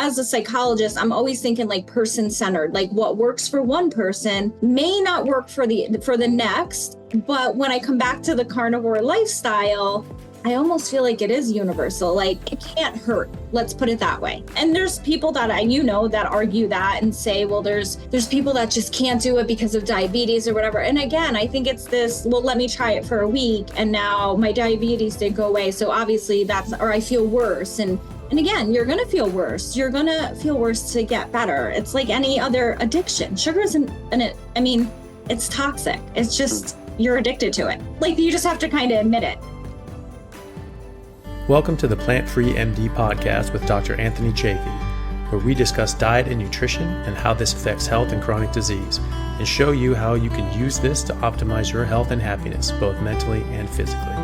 as a psychologist, I'm always thinking like person-centered, like what works for one person may not work for the next. But when I come back to the carnivore lifestyle, I almost feel like it is universal. Like it can't hurt. Let's put it that way. And there's people that that argue that and say, well, there's people that just can't do it because of diabetes or whatever. And again, I think it's this, well, let me try it for a week and now my diabetes did go away. So obviously or I feel worse. And again, you're going to feel worse. You're going to feel worse to get better. It's like any other addiction. Sugar isn't, it's toxic. It's just, you're addicted to it. Like you just have to kind of admit it. Welcome to the Plant-Free MD podcast with Dr. Anthony Chaffee, where we discuss diet and nutrition and how this affects health and chronic disease, and show you how you can use this to optimize your health and happiness, both mentally and physically.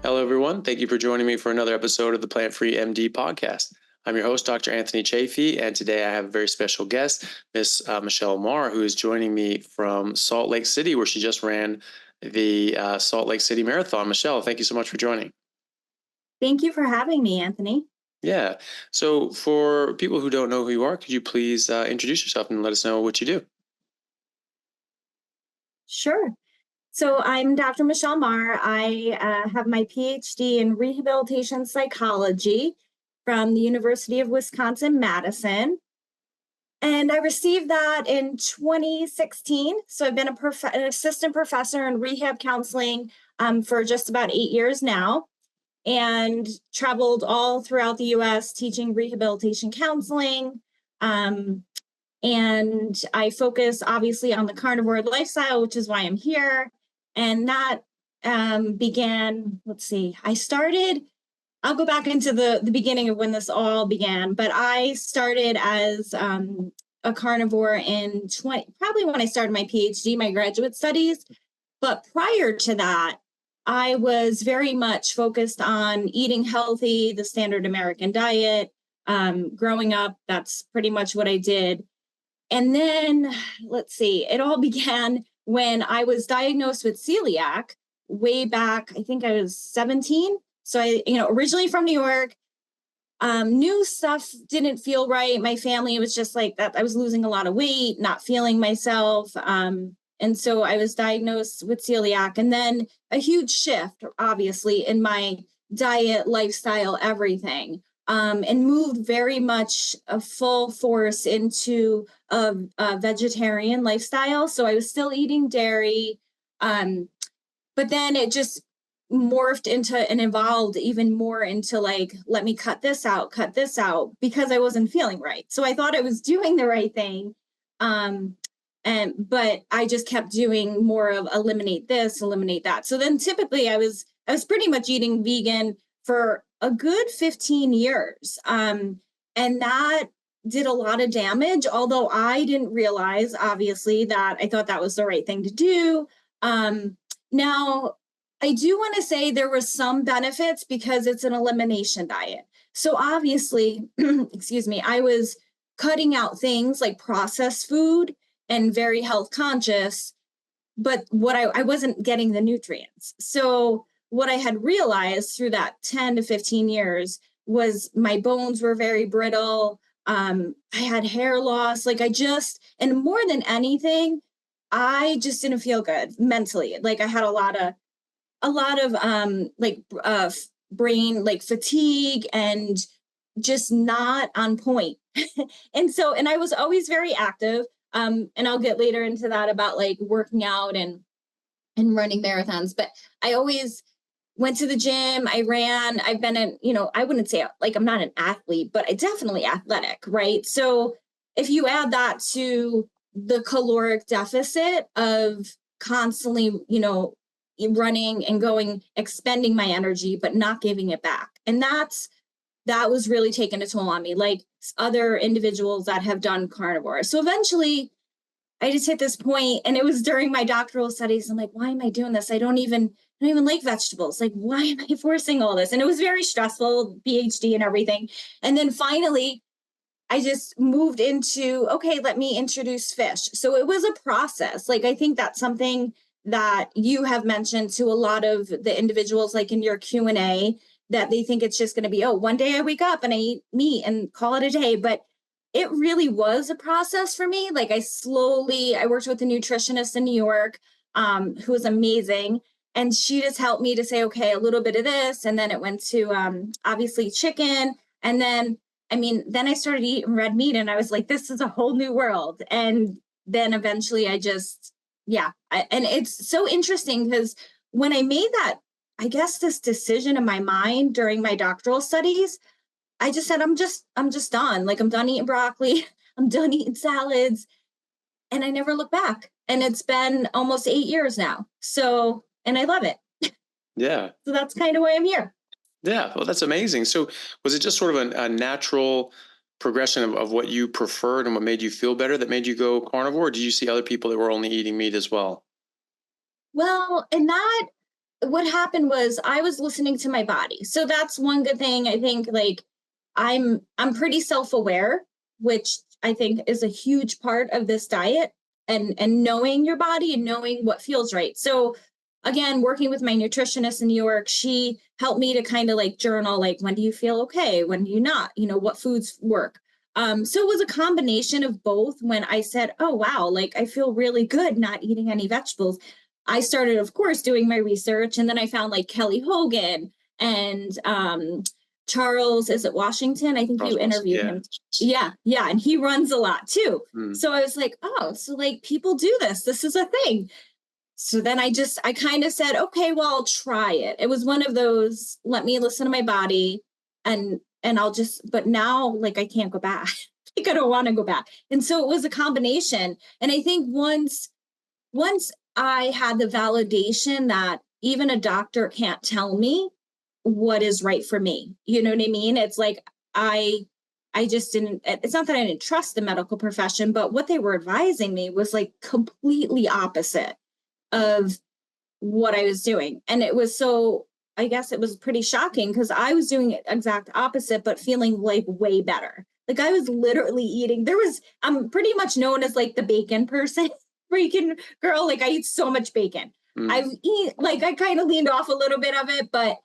Hello, everyone. Thank you for joining me for another episode of the Plant-Free MD podcast. I'm your host, Dr. Anthony Chaffee, and today I have a very special guest, Miss Michele Mahr, who is joining me from Salt Lake City, where she just ran the Salt Lake City Marathon. Michele, thank you so much for joining. Thank you for having me, Anthony. Yeah. So for people who don't know who you are, could you please introduce yourself and let us know what you do? Sure. So I'm Dr. Michele Mahr. I have my PhD in Rehabilitation Psychology from the University of Wisconsin-Madison. And I received that in 2016. So I've been an assistant professor in rehab counseling for just about 8 years now, and traveled all throughout the U.S. teaching rehabilitation counseling. And I focus obviously on the carnivore lifestyle, which is why I'm here. And that began, I'll go back into the beginning of when this all began, but I started as a carnivore probably when I started my PhD, my graduate studies. But prior to that, I was very much focused on eating healthy, the standard American diet. Growing up, that's pretty much what I did. And then, it all began when I was diagnosed with celiac way back, I think I was 17. So I, originally from New York, knew stuff didn't feel right. My family was just like that. I was losing a lot of weight, not feeling myself. And so I was diagnosed with celiac, and then a huge shift, obviously, in my diet, lifestyle, everything, and moved very much a full force into a vegetarian lifestyle. So I was still eating dairy, but then it just morphed into and evolved even more into like, let me cut this out, because I wasn't feeling right. So I thought I was doing the right thing. But I just kept doing more of eliminate this, eliminate that. So then typically I was pretty much eating vegan for a good 15 years. And that did a lot of damage, although I didn't realize, obviously, that I thought that was the right thing to do. Now, I do want to say there were some benefits because it's an elimination diet. So obviously, I was cutting out things like processed food and very health conscious, but I wasn't getting the nutrients. So what I had realized through that 10 to 15 years was my bones were very brittle. I had hair loss. And more than anything, I just didn't feel good mentally. Like I had a lot of brain fatigue and just not on point. and I was always very active. And I'll get later into that about like working out and running marathons. But I always went to the gym. I ran. I've been I wouldn't say like I'm not an athlete, but I definitely athletic, right? So if you add that to the caloric deficit of constantly, running and going, expending my energy, but not giving it back. And that was really taking a toll on me, like other individuals that have done carnivore. So eventually I just hit this point, and it was during my doctoral studies. I'm like, why am I doing this? I don't even like vegetables. Like, why am I forcing all this? And it was very stressful, PhD and everything. And then finally I just moved into, okay, let me introduce fish. So it was a process. Like, I think that's something that you have mentioned to a lot of the individuals, like in your Q&A, that they think it's just going to be, oh, one day I wake up and I eat meat and call it a day. But it really was a process for me. Like I worked with a nutritionist in New York, who was amazing. And she just helped me to say, okay, a little bit of this. And then it went to obviously chicken. And then, then I started eating red meat and I was like, this is a whole new world. And then eventually and it's so interesting because when I made that, I guess this decision in my mind during my doctoral studies, I just said, I'm just done. Like I'm done eating broccoli. I'm done eating salads. And I never looked back. And it's been almost 8 years now. So, and I love it. Yeah. So that's kind of why I'm here. Yeah. Well, that's amazing. So was it just sort of a natural progression of what you preferred and what made you feel better that made you go carnivore? Or did you see other people that were only eating meat as well? Well, and that, what happened was I was listening to my body. So that's one good thing. I think like I'm pretty self-aware, which I think is a huge part of this diet and knowing your body and knowing what feels right. So again, working with my nutritionist in New York, she helped me to kind of like journal, like, when do you feel okay? When do you not? What foods work? So it was a combination of both. When I said, oh, wow, like I feel really good not eating any vegetables, I started, of course, doing my research. And then I found like Kelly Hogan and Charles, is it Washington? I think you interviewed him. Yeah. And he runs a lot too. So I was like, oh, so like people do this. This is a thing. So then I kind of said, okay, well, I'll try it. It was one of those, let me listen to my body and but now like I can't go back. Like I don't want to go back. And so it was a combination. And I think once I had the validation that even a doctor can't tell me what is right for me. You know what I mean? It's like, I just didn't, it's not that I didn't trust the medical profession, but what they were advising me was like completely opposite of what I was doing. And it was I guess it was pretty shocking because I was doing it exact opposite, but feeling like way better. Like I was literally eating, I'm pretty much known as like the bacon person, freaking girl. Like I eat so much bacon. I kind of leaned off a little bit of it, but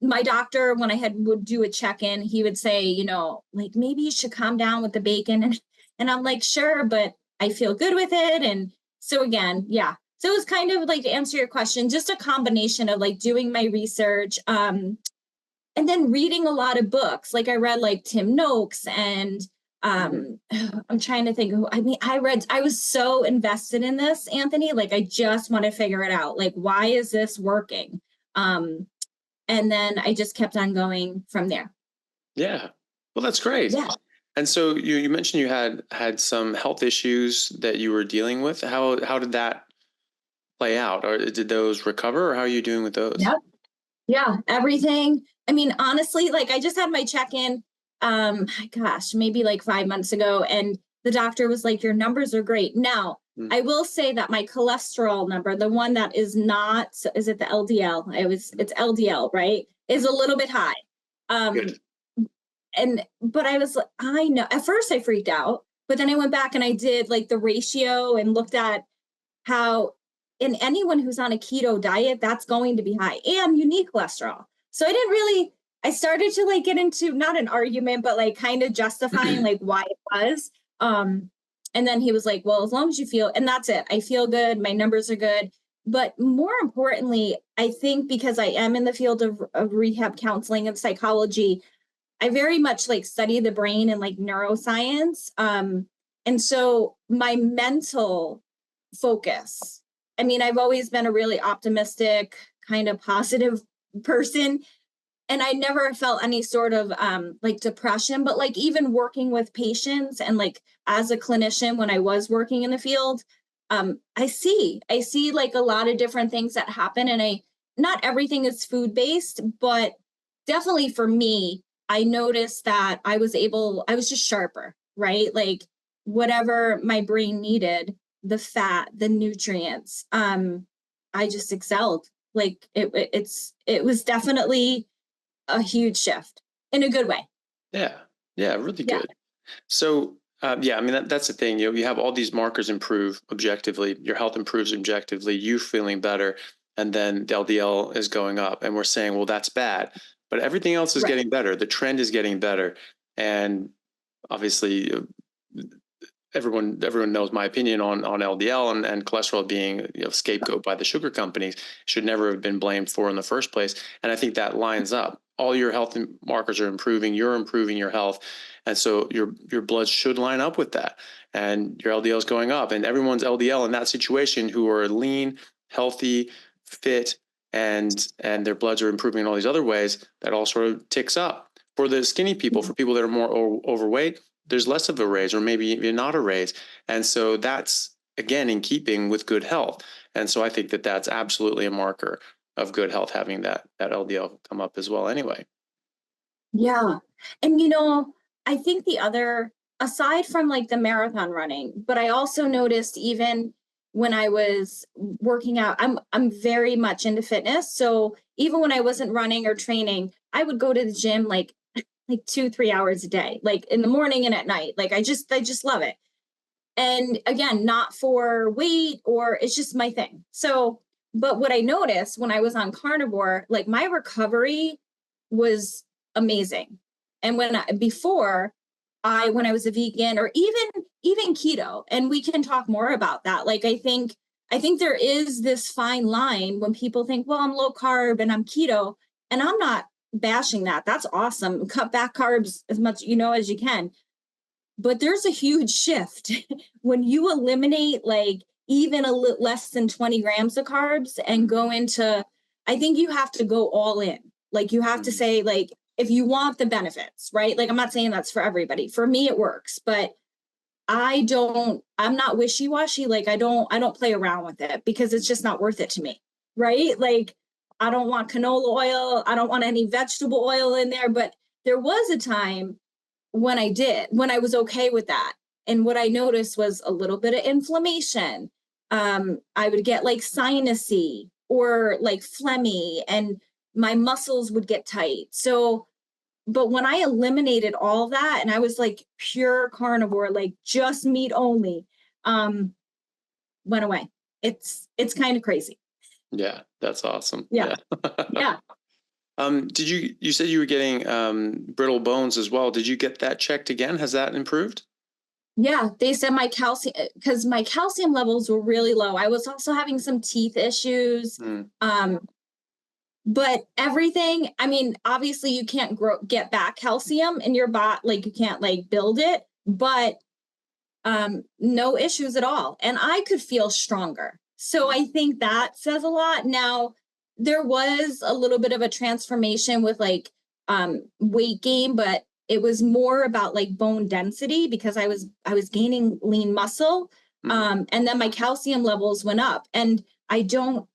my doctor, when would do a check-in, he would say, like maybe you should calm down with the bacon. And I'm like, sure, but I feel good with it. And so again, yeah. So it was kind of like, to answer your question, just a combination of like doing my research, and then reading a lot of books. Like I read like Tim Noakes and I'm trying to think I was so invested in this, Anthony, like I just want to figure it out. Like, why is this working? And then I just kept on going from there. Yeah. Well, that's great. Yeah. And so you mentioned you had some health issues that you were dealing with. How did that play out? Or did those recover, or how are you doing with those? Yep. Yeah, everything. Honestly, like I just had my check-in, maybe like 5 months ago. And the doctor was like, your numbers are great. Now, I will say that my cholesterol number, the one that is not, is it the LDL? It's LDL, right? Is a little bit high. But I was like, I know, at first I freaked out, but then I went back and I did like the ratio and looked at how in anyone who's on a keto diet, that's going to be high, and you need cholesterol. So I started to like get into not an argument, but like kind of justifying like why it was. And then he was like, well, as long as you feel, and that's it. I feel good. My numbers are good. But more importantly, I think because I am in the field of rehab counseling and psychology, I very much like study the brain and like neuroscience. And so my mental focus, I've always been a really optimistic, kind of positive person. And I never felt any sort of like depression, but like even working with patients and like as a clinician, when I was working in the field, I see like a lot of different things that happen. And not everything is food-based, but definitely for me, I noticed that I was just sharper, right? Like whatever my brain needed, the fat, the nutrients, I just excelled. Like it was definitely a huge shift in a good way. Yeah. Really good. So, that's the thing. You have all these markers improve objectively. Your health improves objectively. You feeling better, and then the LDL is going up, and we're saying, well, that's bad. but everything else is Right. getting better. The trend is getting better. And obviously everyone knows my opinion on LDL and cholesterol being scapegoat by the sugar companies, should never have been blamed for in the first place. And I think that lines up. All your health markers are improving. You're improving your health, and so your blood should line up with that. And your LDL is going up, and everyone's LDL in that situation who are lean, healthy, fit, and their bloods are improving in all these other ways, that all sort of ticks up. For the skinny people, for people that are more overweight, there's less of a raise, or maybe even not a raise. And so that's, again, in keeping with good health. And so I think that that's absolutely a marker of good health, having that LDL come up as well anyway. Yeah. And I think the other, aside from like the marathon running, but I also noticed even when I was working out, I'm very much into fitness. So even when I wasn't running or training, I would go to the gym like 2-3 hours a day, like in the morning and at night. Like I just love it. And again, not for weight, or it's just my thing. So, but what I noticed when I was on carnivore, like my recovery was amazing. And when I was a vegan, or even keto, and we can talk more about that. Like I think there is this fine line when people think, well, I'm low carb and I'm keto, and I'm not bashing that. That's awesome. Cut back carbs as much as you can. But there's a huge shift when you eliminate like even less than 20 grams of carbs and go into, I think you have to go all in. Like you have to say, like, if you want the benefits, right? Like, I'm not saying that's for everybody. For me, it works, but I'm not wishy-washy. Like I don't play around with it, because it's just not worth it to me. Right. Like I don't want canola oil. I don't want any vegetable oil in there. But there was a time when I was okay with that. And what I noticed was a little bit of inflammation. I would get like sinusy or like phlegmy, and my muscles would get tight. So, but when I eliminated all that and I was like pure carnivore, like just meat only, went away. It's kind of crazy. Yeah, that's awesome. Yeah. Yeah. You said you were getting brittle bones as well. Did you get that checked again? Has that improved? Yeah, they said my calcium, because my calcium levels were really low. I was also having some teeth issues. But everything, I mean, obviously you can't get back calcium in your body, like you can't like build it, but no issues at all. And I could feel stronger. So I think that says a lot. Now, there was a little bit of a transformation with like weight gain, but it was more about like bone density, because I was gaining lean muscle. And then my calcium levels went up. And I don't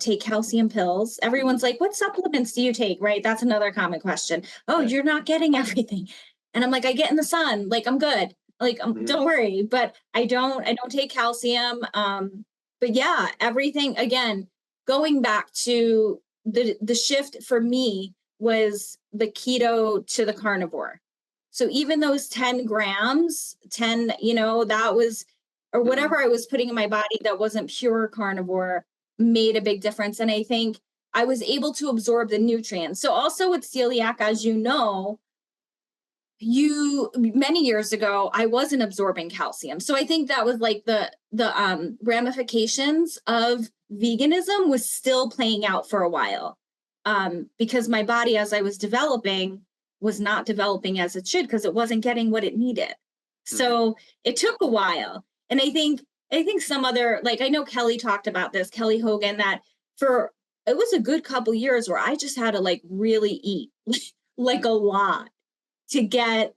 take calcium pills. Everyone's like, what supplements do you take? Right? That's another common question. Oh, Right. you're not getting everything. And I'm like, I get in the sun. Like, I'm good. Like, don't worry. But I don't take calcium. But yeah, everything, again, going back to the shift for me was the keto to the carnivore. So even those 10 grams, that was, or whatever I was putting in my body that wasn't pure carnivore, made a big difference. And I think I was able to absorb the nutrients. So also with celiac, as many years ago, I wasn't absorbing calcium. So I think that was like the ramifications of veganism was still playing out for a while. Because my body, as I was developing, was not developing as it should, because it wasn't getting what it needed. So it took a while. And I think some other, like, I know Kelly talked about this, Kelly Hogan, that it was a good couple years where I just had to like really eat like a lot to get,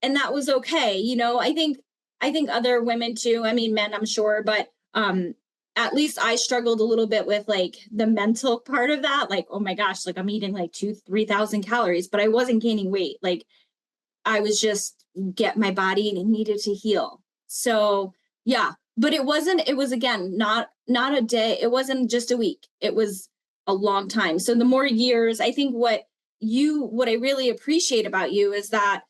and that was okay. I think other women too, I mean, men, I'm sure, but at least I struggled a little bit with like the mental part of that. Like, oh my gosh, like I'm eating like 2,000-3,000 calories, but I wasn't gaining weight. Like I was just my body needed to heal. So yeah, but it was again, not a day. It wasn't just a week. It was a long time. So the more years, I think what I really appreciate about you is that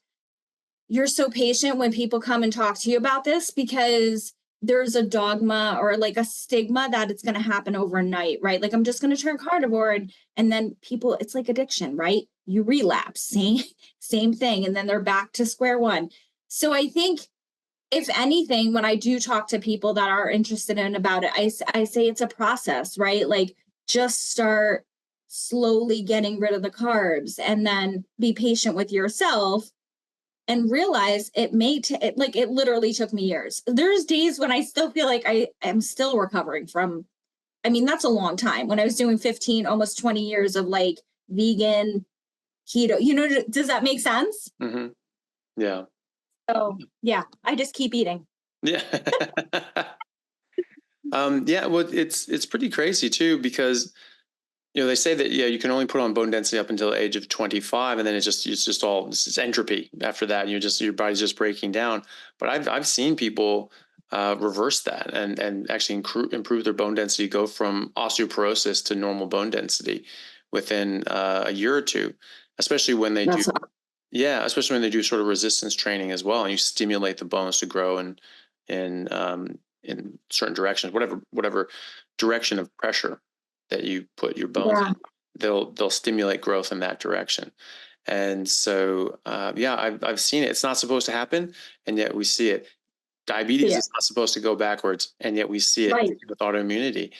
you're so patient when people come and talk to you about this, because there's a dogma or like a stigma that it's going to happen overnight, right? Like I'm just going to turn carnivore, and then people, it's like addiction, right? you relapse, same thing. And then they're back to square one. So I think if anything, when I do talk to people that are interested in about it, I say it's a process, right? Like just start slowly getting rid of the carbs and then be patient with yourself and realize it like it literally took me years. There's days when I still feel like I am still recovering from, I mean, that's a long time. When I was doing 15, almost 20 years of like vegan, keto, does that make sense? Mm-hmm. Yeah. So yeah, I just keep eating. Yeah. Yeah. Well, it's pretty crazy too, because, they say that, you can only put on bone density up until the age of 25. And then it's just all, it's entropy after that. And your body's just breaking down. But I've seen people reverse that and actually improve their bone density, go from osteoporosis to normal bone density within a year or two, especially when they do. Yeah, especially when they do sort of resistance training as well, and you stimulate the bones to grow in certain directions, whatever direction of pressure that you put your bones in, they'll stimulate growth in that direction. And so, I've seen it. It's not supposed to happen, and yet we see it. Diabetes is not supposed to go backwards, and yet we see it with autoimmunity.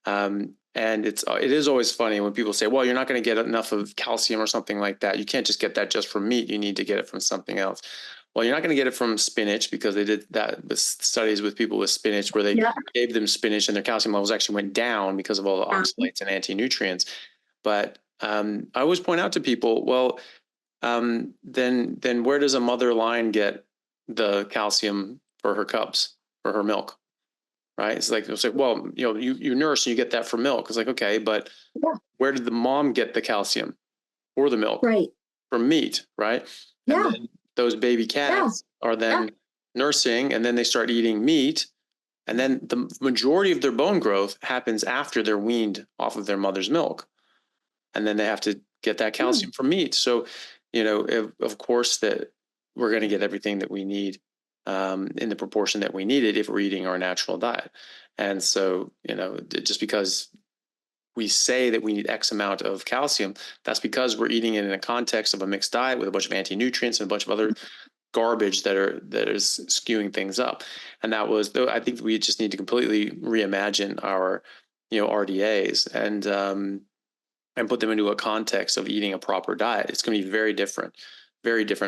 And it is always funny when people say, well, you're not going to get enough of calcium or something like that. You can't just get that just from meat. You need to get it from something else. Well, you're not going to get it from spinach, because they did that with studies with people with spinach where they gave them spinach and their calcium levels actually went down because of all the oxalates and anti-nutrients. But I always point out to people, well, then where does a mother lion get the calcium for her cubs, for her milk? Right? It's like, well, you nurse and you get that from milk. It's like, okay, but where did the mom get the calcium or the milk? Right. From meat, right? And then those baby cats are then nursing, and then they start eating meat. And then the majority of their bone growth happens after they're weaned off of their mother's milk. And then they have to get that calcium from meat. So, of course that we're going to get everything that we need in the proportion that we need it if we're eating our natural diet. And so, just because we say that we need X amount of calcium, that's because we're eating it in a context of a mixed diet with a bunch of anti-nutrients and a bunch of other garbage that is skewing things up. And I think we just need to completely reimagine our, RDAs and put them into a context of eating a proper diet. It's going to be very different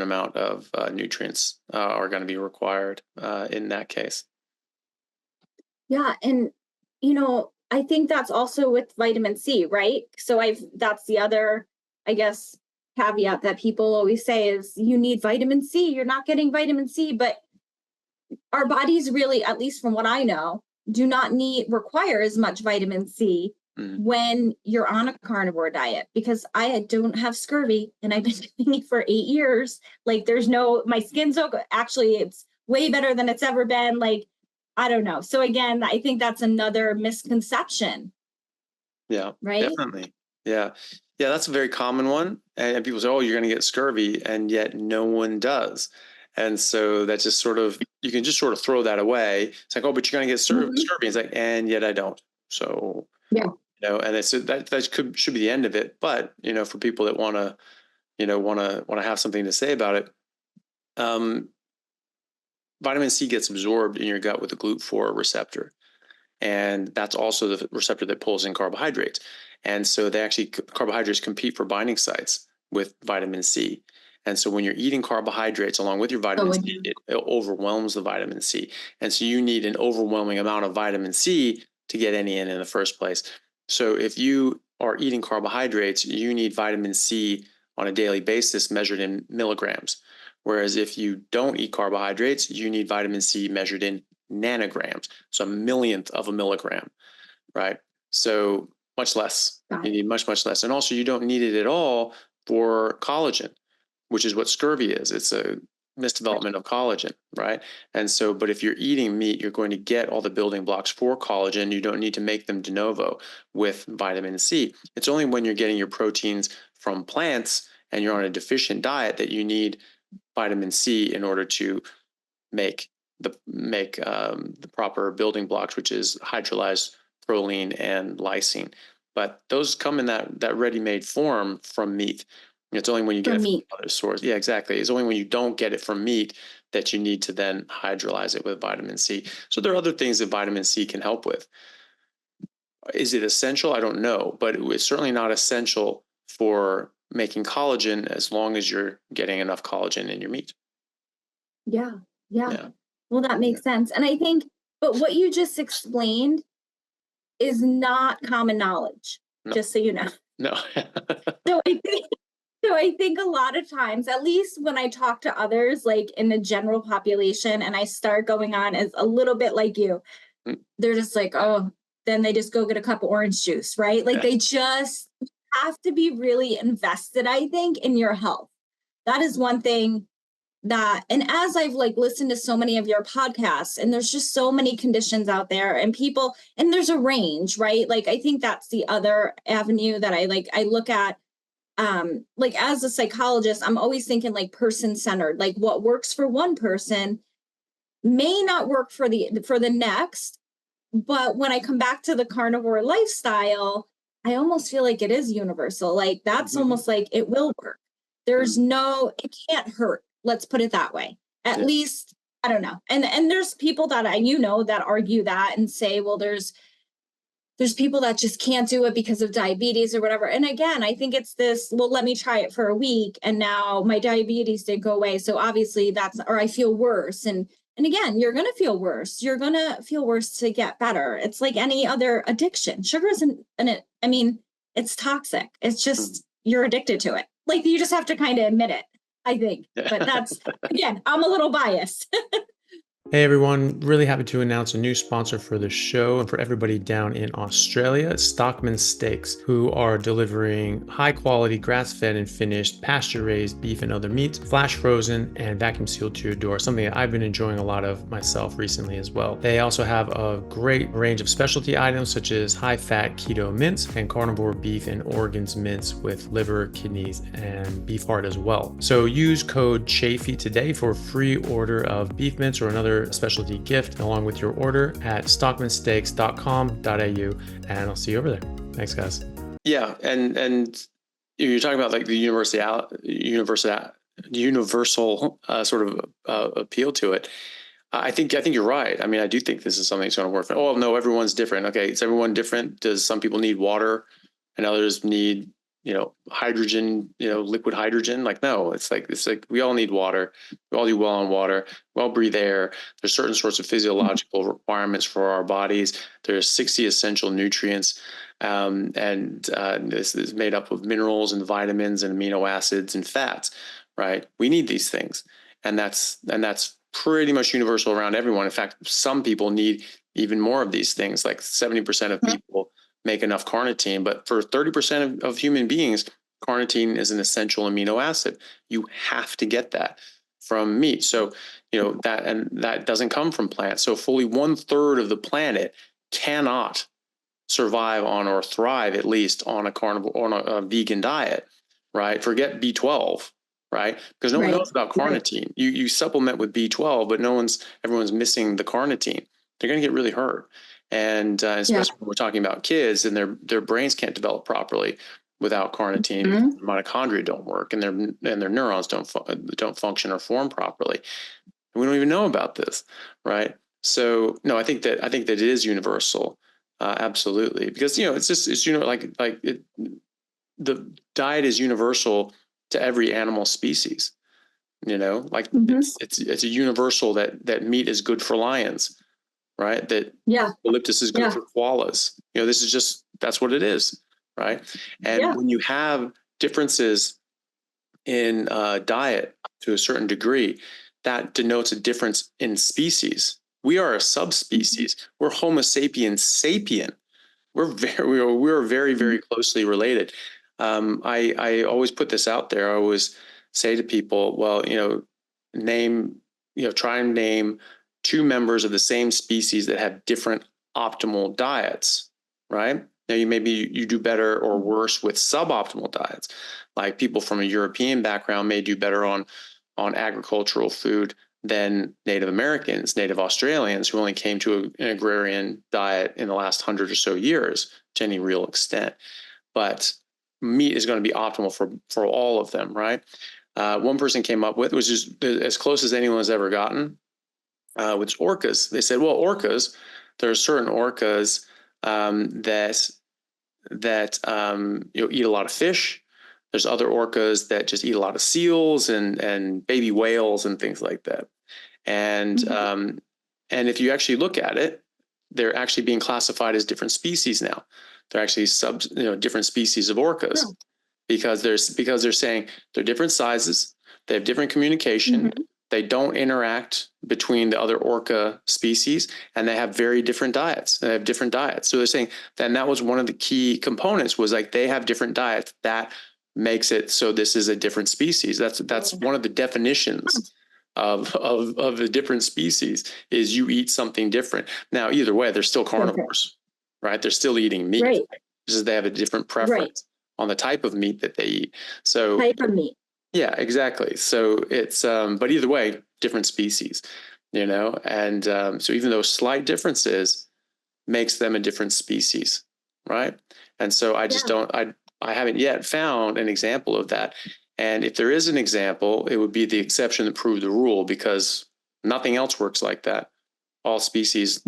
amount of nutrients are going to be required in that case. Yeah. And, I think that's also with vitamin C, right? So that's the other, I guess, caveat that people always say is you need vitamin C. You're not getting vitamin C, but our bodies really, at least from what I know, do not require as much vitamin C when you're on a carnivore diet, because I don't have scurvy and I've been doing it for 8 years. Like my skin's actually, it's way better than it's ever been. Like, I don't know. So again, I think that's another misconception. Yeah, right. Definitely. Yeah. Yeah. That's a very common one. And people say, oh, you're going to get scurvy. And yet no one does. And so that's just you can just sort of throw that away. It's like, oh, but you're going to get scurvy. It's like, and yet I don't. So, and it's that should be the end of it. But, for people that want to have something to say about it, vitamin C gets absorbed in your gut with the GLUT4 receptor. And that's also the receptor that pulls in carbohydrates. And so carbohydrates compete for binding sites with vitamin C. And so when you're eating carbohydrates along with your vitamin C, it overwhelms the vitamin C. And so you need an overwhelming amount of vitamin C to get any in the first place. So if you are eating carbohydrates, you need vitamin C on a daily basis measured in milligrams. Whereas if you don't eat carbohydrates, you need vitamin C measured in nanograms, so a millionth of a milligram, right? So much less. You need much, much less. And also you don't need it at all for collagen, which is what scurvy is. It's a misdevelopment of collagen, right? And so, but if you're eating meat, you're going to get all the building blocks for collagen. You don't need to make them de novo with vitamin C. It's only when you're getting your proteins from plants and you're on a deficient diet that you need vitamin C in order to make the proper building blocks, which is hydrolyzed proline and lysine. But those come in that ready-made form from meat. It's only when you get From it meat. from other sources. Yeah, exactly. It's only when you don't get it from meat that you need to then hydrolyze it with vitamin C. So there are other things that vitamin C can help with. Is it essential? I don't know, but it's certainly not essential for making collagen as long as you're getting enough collagen in your meat. Yeah. Yeah. Yeah. Well, that makes sense. And I think, but what you just explained is not common knowledge, No. just so you know. No. So I think a lot of times, at least when I talk to others, like in the general population, and I start going on as a little bit like you, they're just like, oh, then they just go get a cup of orange juice, right? Like they just have to be really invested, I think, in your health. That is one thing that, and as I've like listened to so many of your podcasts, and there's just so many conditions out there and people, and there's a range, right? Like I think that's the other avenue that I look at. Like as a psychologist, I'm always thinking like person centered, like what works for one person may not work for the next. But when I come back to the carnivore lifestyle, I almost feel like it is universal. Like that's almost like it will work. There's no, it can't hurt. Let's put it that way. At least, I don't know. And there's people that that argue that and say, well, there's people that just can't do it because of diabetes or whatever. And again, I think it's this, well, let me try it for a week and now my diabetes didn't go away. So obviously or I feel worse. And again, you're going to feel worse. You're going to feel worse to get better. It's like any other addiction. Sugar isn't, it's toxic. It's just, you're addicted to it. Like you just have to kind of admit it, I think. But that's, again, I'm a little biased. Hey everyone, really happy to announce a new sponsor for the show and for everybody down in Australia, Stockman Steaks, who are delivering high quality grass-fed and finished pasture-raised beef and other meats, flash frozen and vacuum sealed to your door, something that I've been enjoying a lot of myself recently as well. They also have a great range of specialty items such as high-fat keto mince and carnivore beef and organs mince with liver, kidneys, and beef heart as well. So use code Chaffee today for a free order of beef mince or another specialty gift along with your order at stockmansteaks.com.au, and I'll see you over there. Thanks, guys. Yeah, and you're talking about like the universal sort of appeal to it. I think you're right. I mean, I do think this is something that's going to work. Oh no, everyone's different. Okay, is everyone different? Does some people need water and others need hydrogen, liquid hydrogen? Like, no, it's like we all need water. We all do well on water. We all breathe air. There's certain sorts of physiological requirements for our bodies. There's 60 essential nutrients. This is made up of minerals and vitamins and amino acids and fats, right? We need these things. And that's pretty much universal around everyone. In fact, some people need even more of these things. Like 70% of people make enough carnitine, but for 30% of human beings, carnitine is an essential amino acid. You have to get that from meat. So, that doesn't come from plants. So fully 1/3 of the planet cannot survive on or thrive at least on a carnivore or on a vegan diet, right? Forget B12, right? Because no one knows about carnitine. You supplement with B12, but everyone's missing the carnitine. They're going to get really hurt. And especially when we're talking about kids and their brains can't develop properly without carnitine, because their mitochondria don't work and their neurons don't function or form properly. And we don't even know about this, right? So no, I think that it is universal, absolutely, because the diet is universal to every animal species. It's a universal that meat is good for lions. Right. That eucalyptus is good for koalas. That's what it is. Right. And when you have differences in diet to a certain degree, that denotes a difference in species. We are a subspecies. We're Homo sapiens sapien. We're very, very closely related. I always put this out there. I always say to people, well, try and name 2 members of the same species that have different optimal diets, right? Now you do better or worse with suboptimal diets. Like people from a European background may do better on agricultural food than Native Americans, Native Australians, who only came to an agrarian diet in the last 100 or so years to any real extent. But meat is going to be optimal for all of them, right? One person came up with, which is as close as anyone has ever gotten, with orcas. They said, well, orcas, there are certain orcas that eat a lot of fish. There's other orcas that just eat a lot of seals and baby whales and things like that. And and if you actually look at it, they're actually being classified as different species now. They're actually different species of orcas. Oh. Because they're saying they're different sizes, they have different communication, they don't interact between the other orca species, and they have very different diets. They have different diets. So they're saying that was one of the key components, was like they have different diets. That makes it so this is a different species. That's one of the definitions of the different species, is you eat something different. Now, either way, they're still carnivores, right? They're still eating meat. Right. Just they have a different preference on the type of meat that they eat. So type of meat. Yeah, exactly. So it's, but either way, different species, and so even those slight differences makes them a different species, right? And so I just I haven't yet found an example of that. And if there is an example, it would be the exception that proved the rule, because nothing else works like that. All species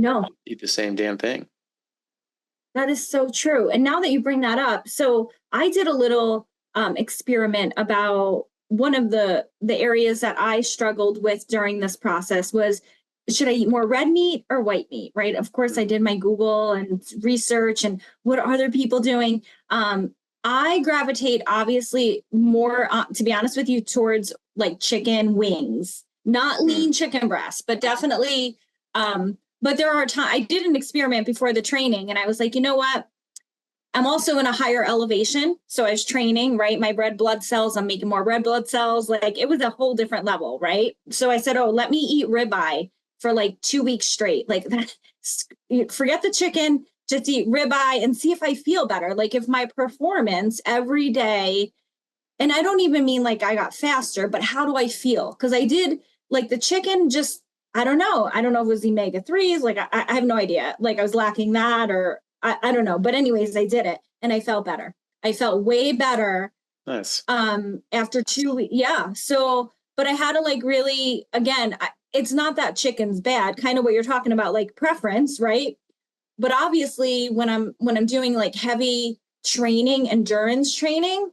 eat the same damn thing. That is so true. And now that you bring that up, so I did a little experiment about one of the areas that I struggled with during this process was, should I eat more red meat or white meat, right? Of course, I did my Google and research and what are other people doing? I gravitate obviously more, to be honest with you, towards like chicken wings, not lean chicken breast, but definitely, but there are times I did an experiment before the training and I was like, you know what? I'm also in a higher elevation. So I was training, right? My red blood cells, I'm making more red blood cells. Like it was a whole different level, right? So I said, oh, let me eat ribeye for like 2 weeks straight. Like that, forget the chicken, just eat ribeye and see if I feel better. Like if my performance every day, and I don't even mean like I got faster, but how do I feel? Because I did like the chicken, just, I don't know if it was the omega-3s. Like I have no idea. Like I was lacking that, or I don't know. But anyways, I did it and I felt better. I felt way better. Nice. After 2 weeks. Yeah. So, but I had to like really, again, it's not that chicken's bad, kind of what you're talking about, like preference, right? But obviously when I'm doing like heavy training, endurance training,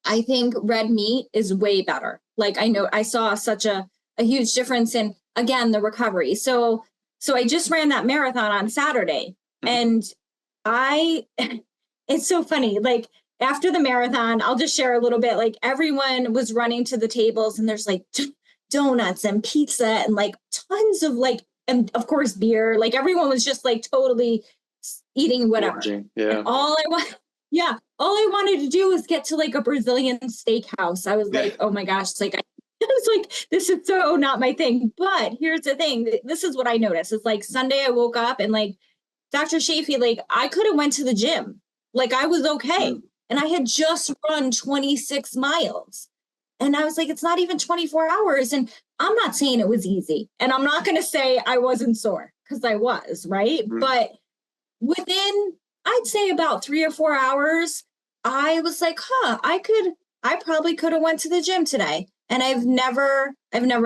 I think red meat is way better. Like I know I saw such a huge difference in, again, the recovery. So I just ran that marathon on Saturday. And it's so funny. Like after the marathon, I'll just share a little bit, like everyone was running to the tables and there's like donuts and pizza and like tons of like, and of course beer, like everyone was just like totally eating whatever. Yeah. And all I wanted to do was get to like a Brazilian steakhouse. I was like, oh my gosh, it's like, I was like, this is so not my thing. But here's the thing. This is what I noticed. It's like Sunday I woke up and like, Dr. Chaffee, like I could have went to the gym. Like I was okay. And I had just run 26 miles. And I was like, it's not even 24 hours. And I'm not saying it was easy. And I'm not going to say I wasn't sore, because I was, right? But within, I'd say about 3 or 4 hours, I was like, I probably could have went to the gym today. And I've never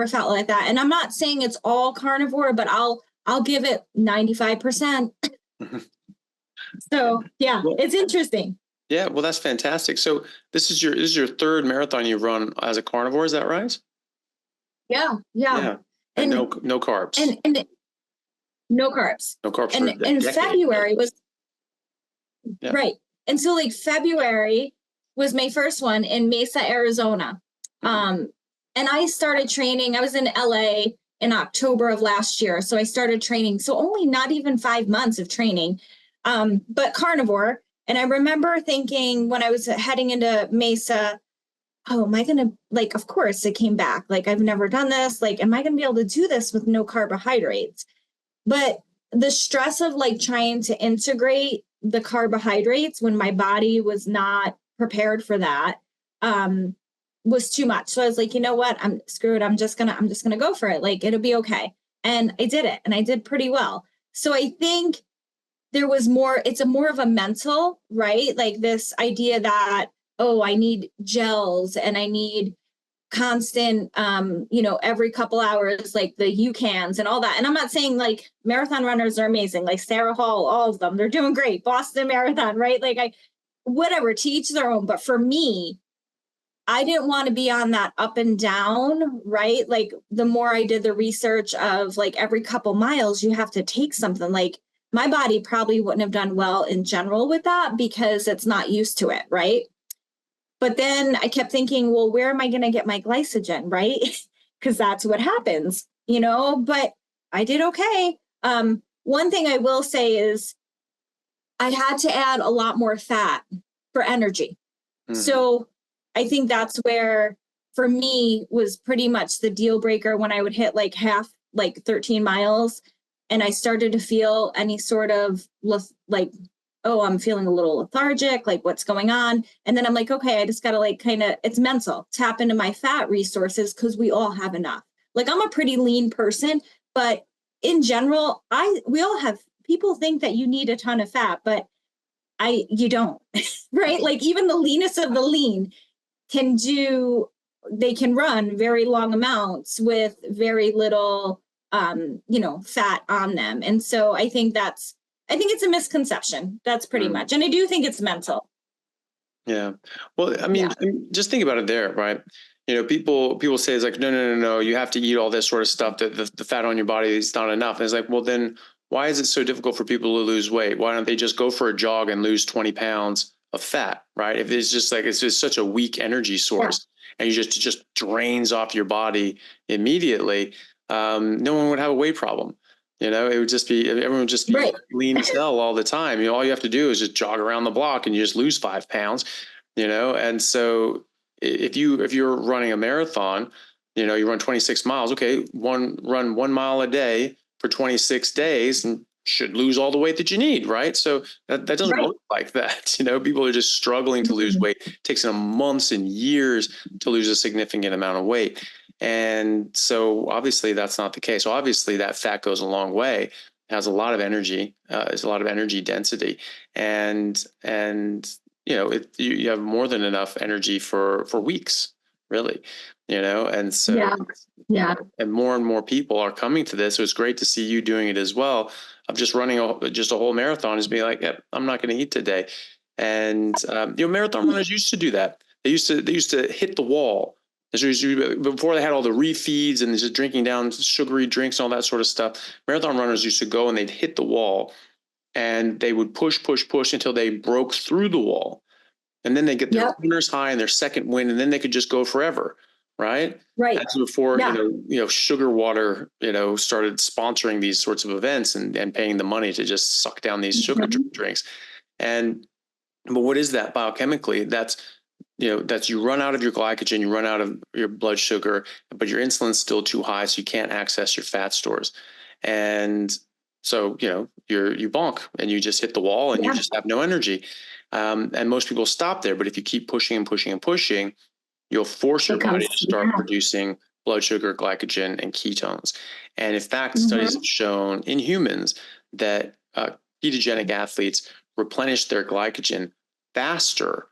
felt like that. And I'm not saying it's all carnivore, but I'll give it 95%. So yeah, it's interesting. Yeah, well, that's fantastic. So this is your third marathon you've run as a carnivore, is that right? Yeah. And no carbs. And no carbs. No carbs. And February was right. And so like February was my first one in Mesa, Arizona. And I started training. I was in LA in October of last year. So I started training. So only not even 5 months of training, but carnivore. And I remember thinking when I was heading into Mesa, oh, am I going to, like, of course it came back. Like, I've never done this. Like, am I going to be able to do this with no carbohydrates? But the stress of like trying to integrate the carbohydrates when my body was not prepared for that, was too much. So I was like, you know what? I'm screwed. I'm just gonna go for it. Like, it'll be okay. And I did it, and I did pretty well. So I think there was more, it's a more of a mental, right? Like this idea that, oh, I need gels and I need constant, every couple hours, like the UCANs and all that. And I'm not saying like marathon runners are amazing, like Sarah Hall, all of them, they're doing great. Boston Marathon, right? Like whatever, to each their own. But for me, I didn't want to be on that up and down, right? Like the more I did the research of like every couple miles, you have to take something. Like my body probably wouldn't have done well in general with that because it's not used to it, right? But then I kept thinking, well, where am I going to get my glycogen, right? Because that's what happens, but I did okay. One thing I will say is I had to add a lot more fat for energy. Mm-hmm. So I think that's where, for me, was pretty much the deal breaker when I would hit like 13 miles and I started to feel any sort of like, oh, I'm feeling a little lethargic, like what's going on? And then I'm like, okay, I just got to like it's mental, tap into my fat resources because we all have enough. Like I'm a pretty lean person, but in general, we all have, people think that you need a ton of fat, but you don't, right? Like even the leanest of the lean they can run very long amounts with very little, fat on them. And so I think it's a misconception. That's pretty much. And I do think it's mental. Yeah. Well, I mean, just think about it there, right? People say it's like, no, you have to eat all this sort of stuff, that the fat on your body is not enough. And it's like, well, then why is it so difficult for people to lose weight? Why don't they just go for a jog and lose 20 pounds of fat, right? If it's just like, it's just such a weak energy source and it just drains off your body immediately, no one would have a weight problem. It would just be, everyone would just be lean as hell all the time. All you have to do is just jog around the block and you just lose 5 pounds, and so if you're running a marathon, you run 26 miles, okay, run 1 mile a day for 26 days and should lose all the weight that you need, right? So that doesn't work like that. People are just struggling to lose weight. It takes them months and years to lose a significant amount of weight. And so obviously that's not the case. So obviously that fat goes a long way. It has a lot of energy. There's a lot of energy density, and you have more than enough energy for weeks, really. And so and more people are coming to this. So it's great to see you doing it as well. Of just running just a whole marathon, is being like, I'm not going to eat today. And marathon runners used to do that. They used to hit the wall. Before they had all the refeeds and just drinking down sugary drinks and all that sort of stuff. Marathon runners used to go and they'd hit the wall and they would push until they broke through the wall. And then they get their runner's high and their second wind, and then they could just go forever. Right. That's before, Sugar Water, started sponsoring these sorts of events and paying the money to just suck down these sugar drinks. But what is that biochemically? That's you run out of your glycogen, you run out of your blood sugar, but your insulin's still too high, so you can't access your fat stores. And so, you bonk and you just hit the wall and you just have no energy. And most people stop there. But if you keep pushing and pushing and pushing, you'll force your body to start producing blood sugar, glycogen, and ketones. And in fact, studies have shown in humans that ketogenic athletes replenish their glycogen faster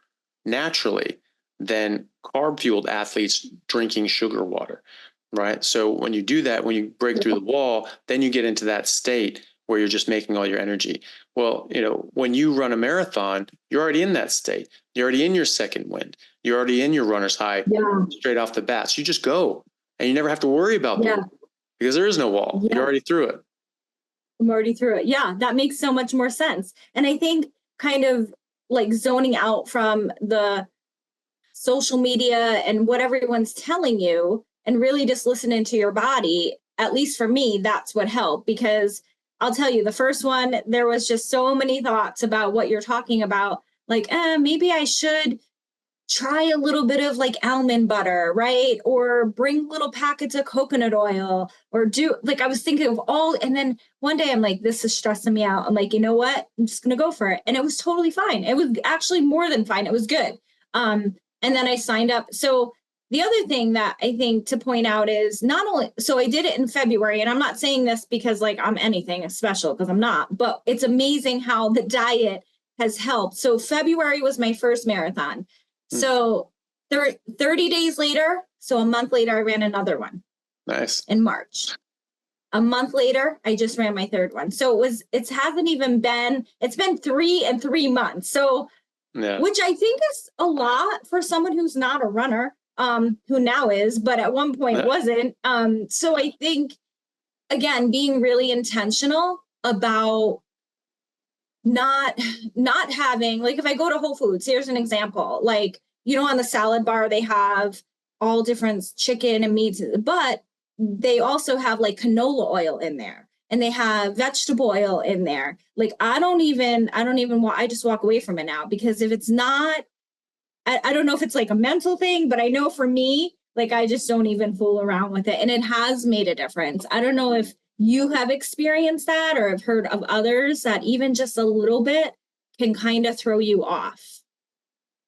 naturally than carb-fueled athletes drinking sugar water, right? So when you do that, when you break through the wall, then you get into that state where you're just making all your energy. Well, when you run a marathon, you're already in that state. You're already in your second wind. You're already in your runner's high straight off the bat. So you just go and you never have to worry about the wall because there is no wall. You're already through it. I'm already through it. Yeah, that makes so much more sense. And I think kind of like zoning out from the social media and what everyone's telling you and really just listening to your body, at least for me, that's what helped. Because I'll tell you, the first one, there was just so many thoughts about what you're talking about. Like, maybe I should try a little bit of like almond butter, right? Or bring little packets of coconut oil, or I was thinking of all, and then one day I'm like, this is stressing me out. I'm like, you know what? I'm just going to go for it. And it was totally fine. It was actually more than fine. It was good. And then I signed up. So the other thing that I think to point out is not only, so I did it in February, and I'm not saying this because like I'm anything special, because I'm not, but it's amazing how the diet has helped. So February was my first marathon. So 30 days later, so a month later, I ran another one. Nice. In March. A month later, I just ran my third one. So it's been 3 and 3 months. So, which I think is a lot for someone who's not a runner, who now is, but at one point wasn't. So I think, again, being really intentional about not having, like, if I go to Whole Foods, here's an example, like, on the salad bar, they have all different chicken and meats, but they also have like canola oil in there, and they have vegetable oil in there. Like, I just walk away from it now, because if it's not, I don't know if it's like a mental thing, but I know for me, like, I just don't even fool around with it. And it has made a difference. I don't know if you have experienced that or have heard of others that even just a little bit can kind of throw you off.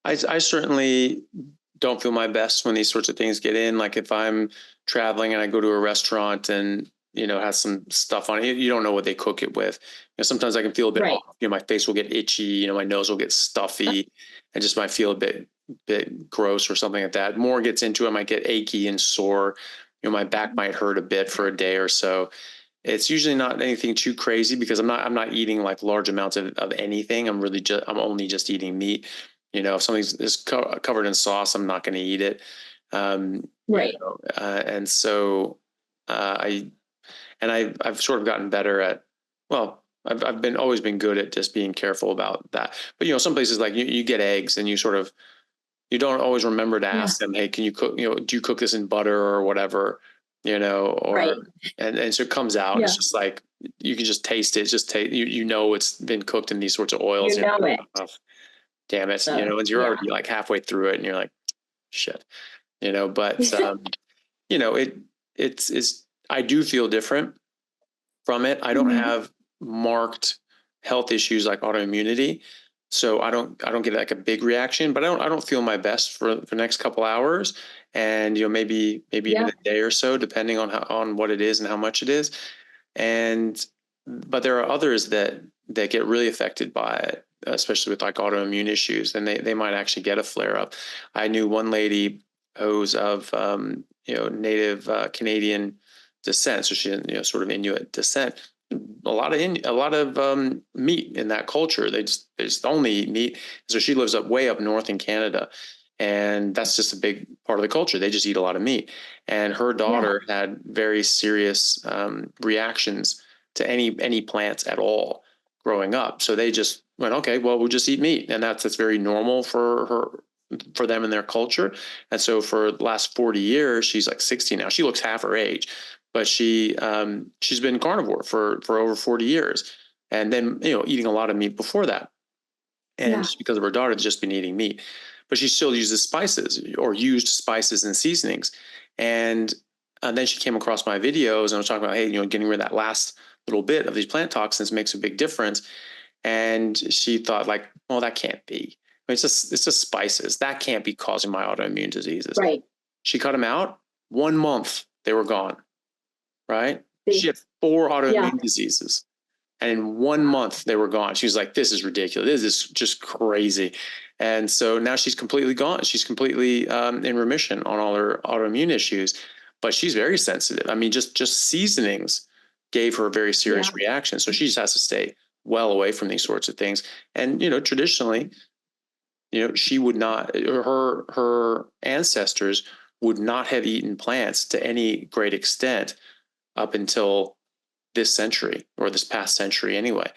I certainly don't feel my best when these sorts of things get in. Like if I'm traveling and I go to a restaurant and, it has some stuff on it, you don't know what they cook it with. Sometimes I can feel a bit off. My face will get itchy, my nose will get stuffy, and just might feel a bit gross or something like that. More gets into it, I might get achy and sore. My back might hurt a bit for a day or so. It's usually not anything too crazy, because I'm not eating like large amounts of anything. I'm only just eating meat. If something is covered in sauce, I'm not going to eat it. And so I've sort of gotten better at, well, I've always been good at just being careful about that. But, some places, like you get eggs and you don't always remember to ask them, hey, can you cook, do you cook this in butter or whatever, and so it comes out. It's just like, you can just taste it. It's just it's been cooked in these sorts of oils. Damn it. And you're already like halfway through it and you're like, shit, but, it's I do feel different from it. I don't have marked health issues like autoimmunity. So I don't get like a big reaction, but I don't feel my best for the next couple hours, and maybe even a day or so, depending on what it is and how much it is. But there are others that get really affected by it, especially with like autoimmune issues, and they might actually get a flare up. I knew one lady who's of Native Canadian descent, so she sort of Inuit descent. A lot of meat in that culture. They just only eat meat. So she lives way up north in Canada, and that's just a big part of the culture. They just eat a lot of meat. And her daughter had very serious reactions to any plants at all growing up. So they just went, okay, well, we'll just eat meat, and that's very normal for them in their culture. And so for the last 40 years, she's like 60 now. She looks half her age. But she's been carnivore for over 40 years, and then eating a lot of meat before that, and just because of her daughter, just been eating meat, but she still uses spices or used spices and seasonings, and then she came across my videos and I was talking about, hey, getting rid of that last little bit of these plant toxins makes a big difference, and she thought like, well, that can't be. I mean, it's just spices that can't be causing my autoimmune diseases. Right. She cut them out. 1 month, they were gone. Right? She had 4 autoimmune diseases, and in 1 month they were gone. She was like, this is ridiculous. This is just crazy. And so now she's completely gone. She's completely in remission on all her autoimmune issues, but she's very sensitive. I mean, just seasonings gave her a very serious reaction. So she just has to stay well away from these sorts of things. And, traditionally, she would not, her ancestors would not have eaten plants to any great extent up until this century, or this past century anyway.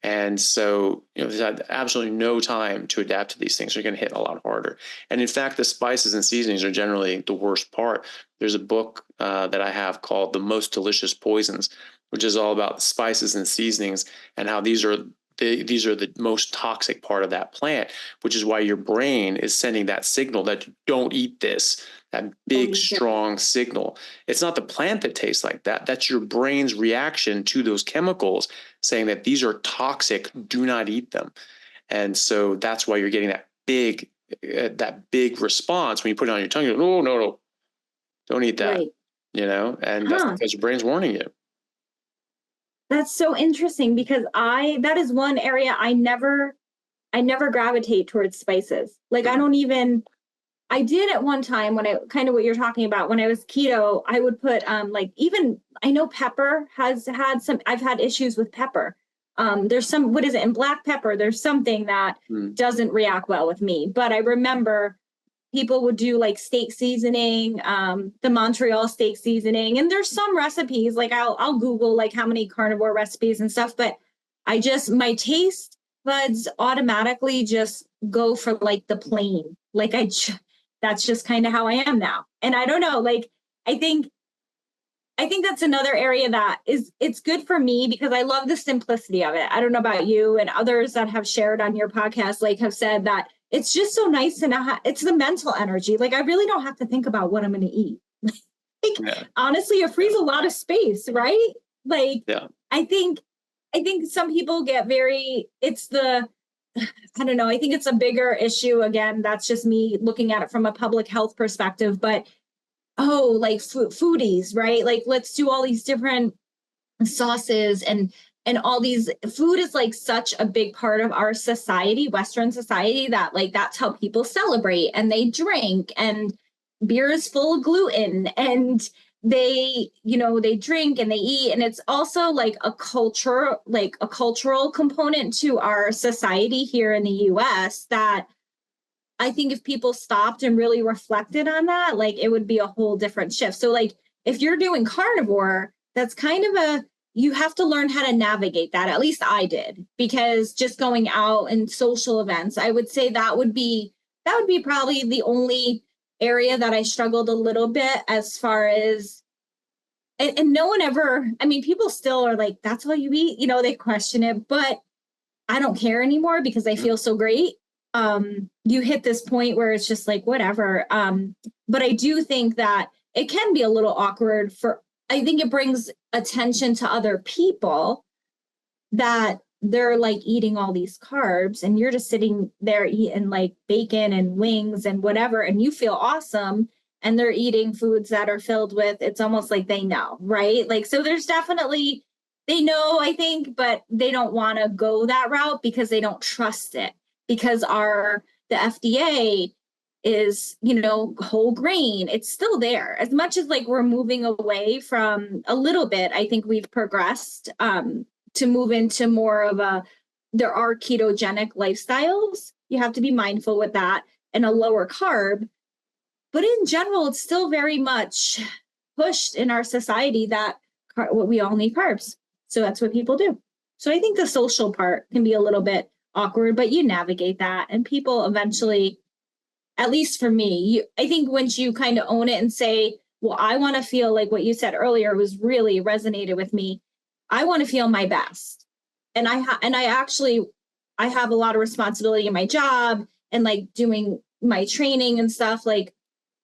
And so, they've had absolutely no time to adapt to these things. They're going to hit a lot harder. And in fact, the spices and seasonings are generally the worst part. There's a book that I have called The Most Delicious Poisons, which is all about the spices and seasonings and how these are the most toxic part of that plant, which is why your brain is sending that signal that don't eat this, that big, strong signal. It's not the plant that tastes like that. That's your brain's reaction to those chemicals saying that these are toxic, do not eat them. And so that's why you're getting that big that big response when you put it on your tongue. You go, oh, no, don't eat that, Right. and that's because your brain's warning you. That's so interesting because that is one area I never gravitate towards spices. Like I did at one time when I kind of what you're talking about, when I was keto, I would put like, even I know pepper has had some, I've had issues with pepper. There's some, what is it, in black pepper, there's something that doesn't react well with me. But I remember people would do like steak seasoning, the Montreal steak seasoning. And there's some recipes, like I'll Google like how many carnivore recipes and stuff, but my taste buds automatically just go for like the plain. Like that's just kind of how I am now. And I don't know, like, I think that's another area that it's good for me because I love the simplicity of it. I don't know about you, and others that have shared on your podcast, like, have said that it's just so nice and it's the mental energy. Like, I really don't have to think about what I'm going to eat. Honestly, it frees a lot of space, right? Like, I think some people get I don't know. I think it's a bigger issue. Again, that's just me looking at it from a public health perspective, but like foodies, right? Like, let's do all these different sauces and all these. Food is like such a big part of our society, Western society, that like that's how people celebrate and they drink, and beer is full of gluten, and they drink and they eat. And it's also like a cultural component to our society here in the US that I think if people stopped and really reflected on that, like, it would be a whole different shift. So like, if you're doing carnivore, that's kind of you have to learn how to navigate that. At least I did, because just going out and social events, I would say that would be probably the only area that I struggled a little bit as far as, and no one ever, I mean, people still are like, that's all you eat, they question it, but I don't care anymore because I feel so great. You hit this point where it's just like, whatever. But I do think that it can be a little awkward I think it brings attention to other people that they're like eating all these carbs and you're just sitting there eating like bacon and wings and whatever, and you feel awesome. And they're eating foods that are filled with, it's almost like they know, right? Like, so there's definitely, they know, I think, but they don't want to go that route because they don't trust it. Because the FDA is, whole grain, it's still there. As much as like we're moving away from a little bit, I think we've progressed to move into more of there are ketogenic lifestyles. You have to be mindful with that, and a lower carb. But in general, it's still very much pushed in our society that we all need carbs. So that's what people do. So I think the social part can be a little bit awkward, but you navigate that, and people eventually, at least for me, I think once you kind of own it and say, well, I want to feel like what you said earlier was really resonated with me. I want to feel my best. And I have a lot of responsibility in my job and like doing my training and stuff. Like,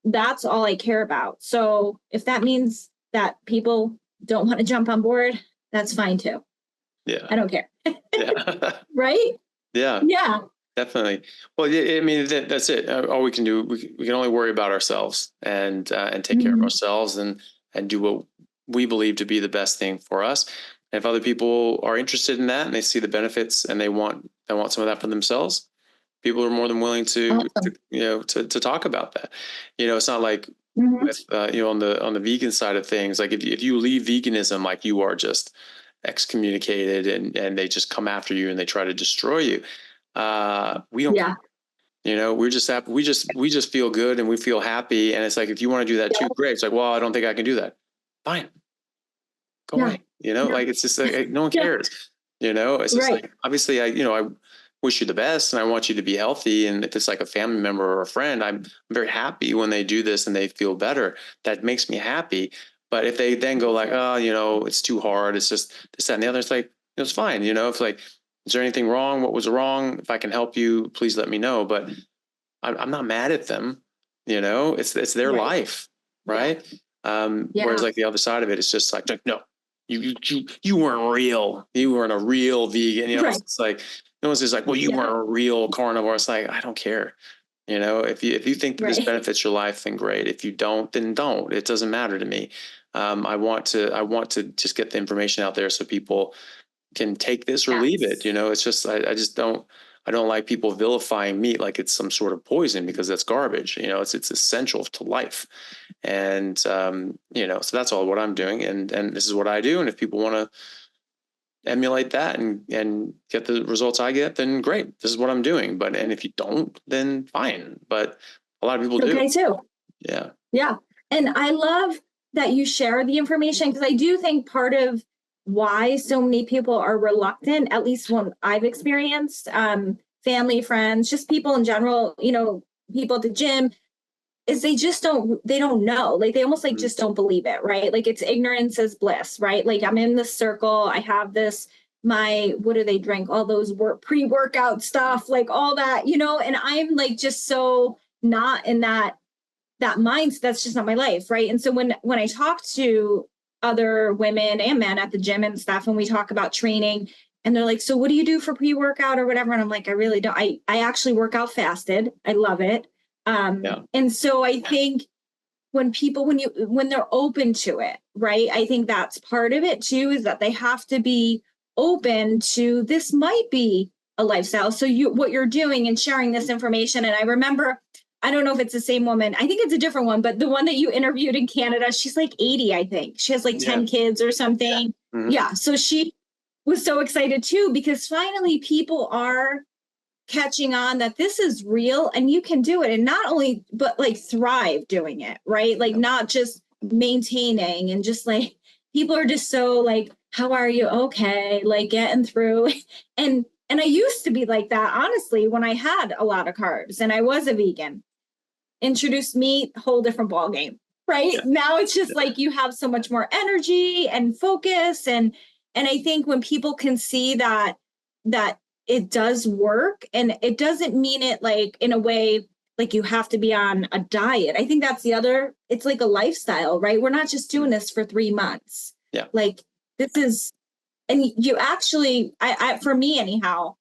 that's all I care about. So if that means that people don't want to jump on board, that's fine too. Yeah. I don't care. Yeah. Right? Yeah. Yeah. Definitely. Well, I mean, that's it. All we can do, we can only worry about ourselves and take care of ourselves and do what we believe to be the best thing for us. And if other people are interested in that and they see the benefits and they want some of that for themselves, people are more than willing to talk about that. It's not like with, on the vegan side of things, like if you leave veganism, like you are just excommunicated and they just come after you and they try to destroy you. We don't care. We're just happy. We just feel good and we feel happy. And it's like, if you want to do that too, great. It's like, well, I don't think I can do that. Fine. Go away. Like, it's just like, no one cares, it's just like, obviously I wish you the best and I want you to be healthy. And if it's like a family member or a friend, I'm very happy when they do this and they feel better. That makes me happy. But if they then go like, oh, it's too hard. It's just this, that, and the other. It's like, it's fine. It's like, is there anything wrong? What was wrong? If I can help you, please let me know. But I'm not mad at them. It's their life. Right. Whereas like the other side of it, it's just like, no, you weren't real. You weren't a real vegan. It's like, no one's just like, well, you weren't a real carnivore. It's like, I don't care. You know, if you think that this Right. benefits your life, then great. If you don't, then don't. It doesn't matter to me. I want to just get the information out there so people can take this or leave it. You Yes. know, it's just I don't like people vilifying meat like it's some sort of poison, because that's garbage. You know, it's essential to life. And you know, so that's all what I'm doing, and this is what I do. And if people want to emulate that and get the results I get, then great. This is what I'm doing. And if you don't, then fine. But a lot of people do. Okay, too. Yeah. Yeah. And I love that you share the information, because I do think part of why so many people are reluctant, at least when I've experienced, family, friends, just people in general, you know, people at the gym, is they don't know. Like they almost like just don't believe it, right? Like it's ignorance is bliss, right? Like I'm in this circle, I have this, what do they drink? All those pre-workout stuff, like all that, you know, and I'm like just so not in that mindset. That's just not my life, right? And so when I talk to other women and men at the gym and stuff, and we talk about training, and they're like, so what do you do for pre-workout or whatever? And I'm like, I really don't. I actually work out fasted. I love it. Yeah. And so I think when they're open to it, right? I think that's part of it too, is that they have to be open to, this might be a lifestyle. So what you're doing and sharing this information. And I remember, I don't know if it's the same woman. I think it's a different one, but the one that you interviewed in Canada, she's like 80, I think. She has like 10 kids or something. Yeah. Mm-hmm. Yeah. So she was so excited too, because finally people are catching on that this is real and you can do it. And not only, but like thrive doing it, right? Like not just maintaining, and just like, people are just so like, how are you? Okay. Like getting through. And I used to be like that, honestly, when I had a lot of carbs and I was a vegan. Introduced meat, whole different ball game, right? Yeah. Now it's just like you have so much more energy and focus. And I think when people can see that it does work, and it doesn't mean it like in a way like you have to be on a diet. I think that's the other, it's like a lifestyle, right? We're not just doing this for 3 months. Yeah. Like this is, and you actually, I for me anyhow,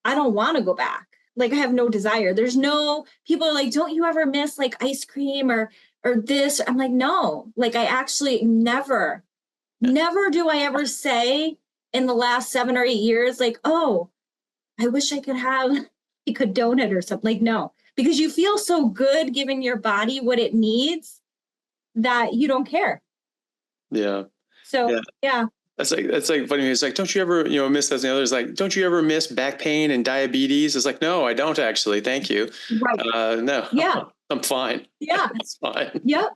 I don't want to go back. Like I have no desire. There's no, people are like, don't you ever miss like ice cream or this? I'm like, no, like I actually never do I ever say in the last 7 or 8 years, like, oh, I wish I could have like a donut or something. Like, no, because you feel so good giving your body what it needs that you don't care. Yeah. So yeah. That's like funny. It's like, don't you ever, you know, miss that? And the others like, don't you ever miss back pain and diabetes? It's like, no, I don't actually. Thank you. Right. No. Yeah. I'm fine. Yeah. It's fine. Yep.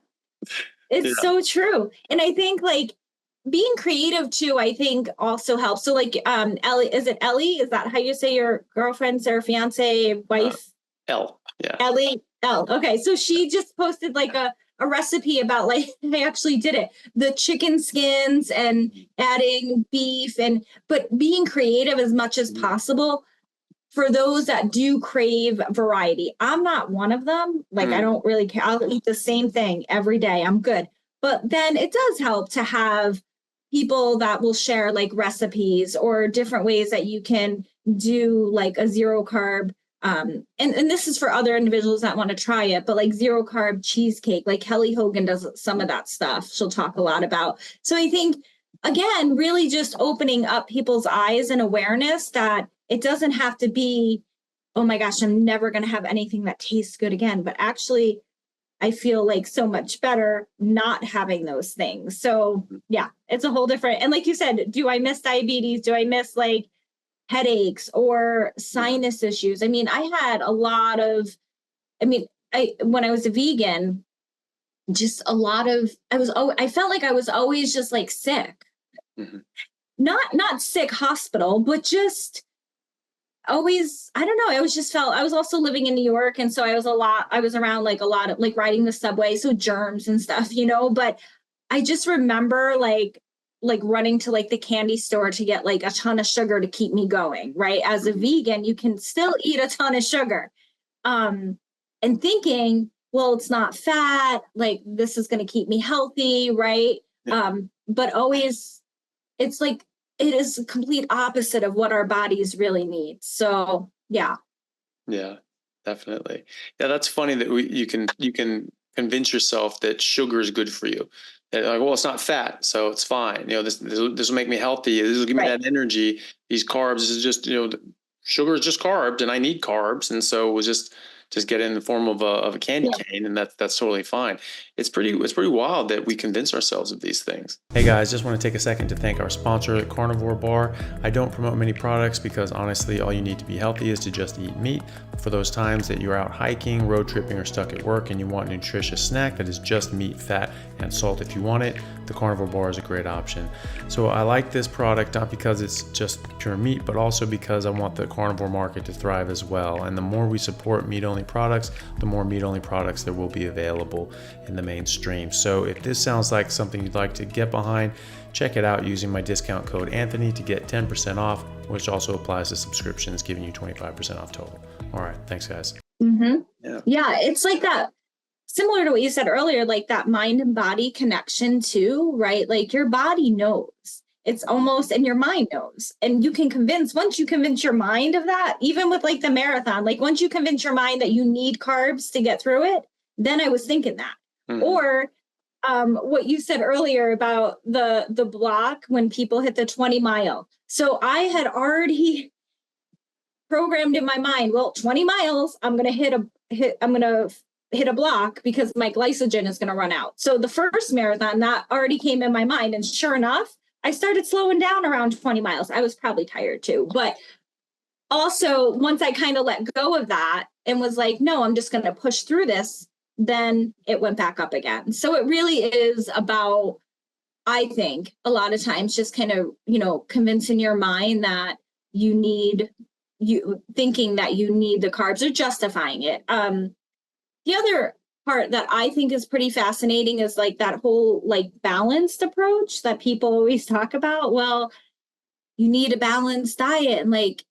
It's so true. And I think like being creative too, I think also helps. So like Ellie, is it Ellie? Is that how you say your girlfriend's or fiance, wife? Elle. Yeah. Ellie. Elle. Okay. So she just posted like a recipe about like, I actually did it, the chicken skins and adding beef, but being creative as much as possible for those that do crave variety. I'm not one of them. Like, I don't really care. I'll eat the same thing every day. I'm good. But then it does help to have people that will share like recipes or different ways that you can do like a zero carb. And this is for other individuals that want to try it, but like zero carb cheesecake, like Kelly Hogan does some of that stuff. She'll talk a lot about. So I think, again, really just opening up people's eyes and awareness that it doesn't have to be, oh my gosh, I'm never going to have anything that tastes good again. But actually, I feel like so much better not having those things. So yeah, it's a whole different. And like you said, do I miss diabetes? Do I miss like headaches or sinus issues? I mean, I had a lot of, when I was a vegan, just a lot of, I felt like I was always just like sick, not sick hospital, but just always, I don't know. I was also living in New York. And so I was around like a lot of like riding the subway. So germs and stuff, you know, but I just remember like running to like the candy store to get like a ton of sugar to keep me going, right? As a vegan, you can still eat a ton of sugar. And thinking, well, it's not fat, like this is going to keep me healthy, right? But always, it's like, it is a complete opposite of what our bodies really need. So, yeah. Yeah. Definitely. Yeah, that's funny that you can convince yourself that sugar is good for you. And like, well, it's not fat, so it's fine. This will make me healthy. This will give me Right. that energy. These carbs is just, sugar is just carbs, and I need carbs, and so we'll just get it in the form of a candy cane, and that's totally fine. It's pretty wild that we convince ourselves of these things. Hey guys, just want to take a second to thank our sponsor, Carnivore Bar. I don't promote many products because honestly, all you need to be healthy is to just eat meat. For those times that you're out hiking, road tripping, or stuck at work and you want a nutritious snack that is just meat, fat, and salt if you want it, the Carnivore Bar is a great option. So I like this product not because it's just pure meat, but also because I want the carnivore market to thrive as well. And the more we support meat-only products, the more meat-only products there will be available in the mainstream. So if this sounds like something you'd like to get behind, check it out using my discount code Anthony to get 10% off, which also applies to subscriptions, giving you 25% off total. All right, thanks guys. Mm-hmm. Yeah, it's like that, similar to what you said earlier, like that mind and body connection too, right? Like your body knows. It's almost, and your mind knows. And you can once you convince your mind of that, even with like the marathon, like once you convince your mind that you need carbs to get through it, then I was thinking that. Mhm. Or what you said earlier about the block when people hit the 20 mile. So I had already programmed in my mind, well, 20 miles, I'm going to hit a block because my glycogen is going to run out. So the first marathon that already came in my mind. And sure enough, I started slowing down around 20 miles. I was probably tired too, but also once I kind of let go of that and was like, no, I'm just going to push through this, then it went back up again. So it really is about, I think a lot of times just kind of, convincing your mind that thinking that you need the carbs or justifying it. The other part that I think is pretty fascinating is like that whole like balanced approach that people always talk about. Well, you need a balanced diet, and like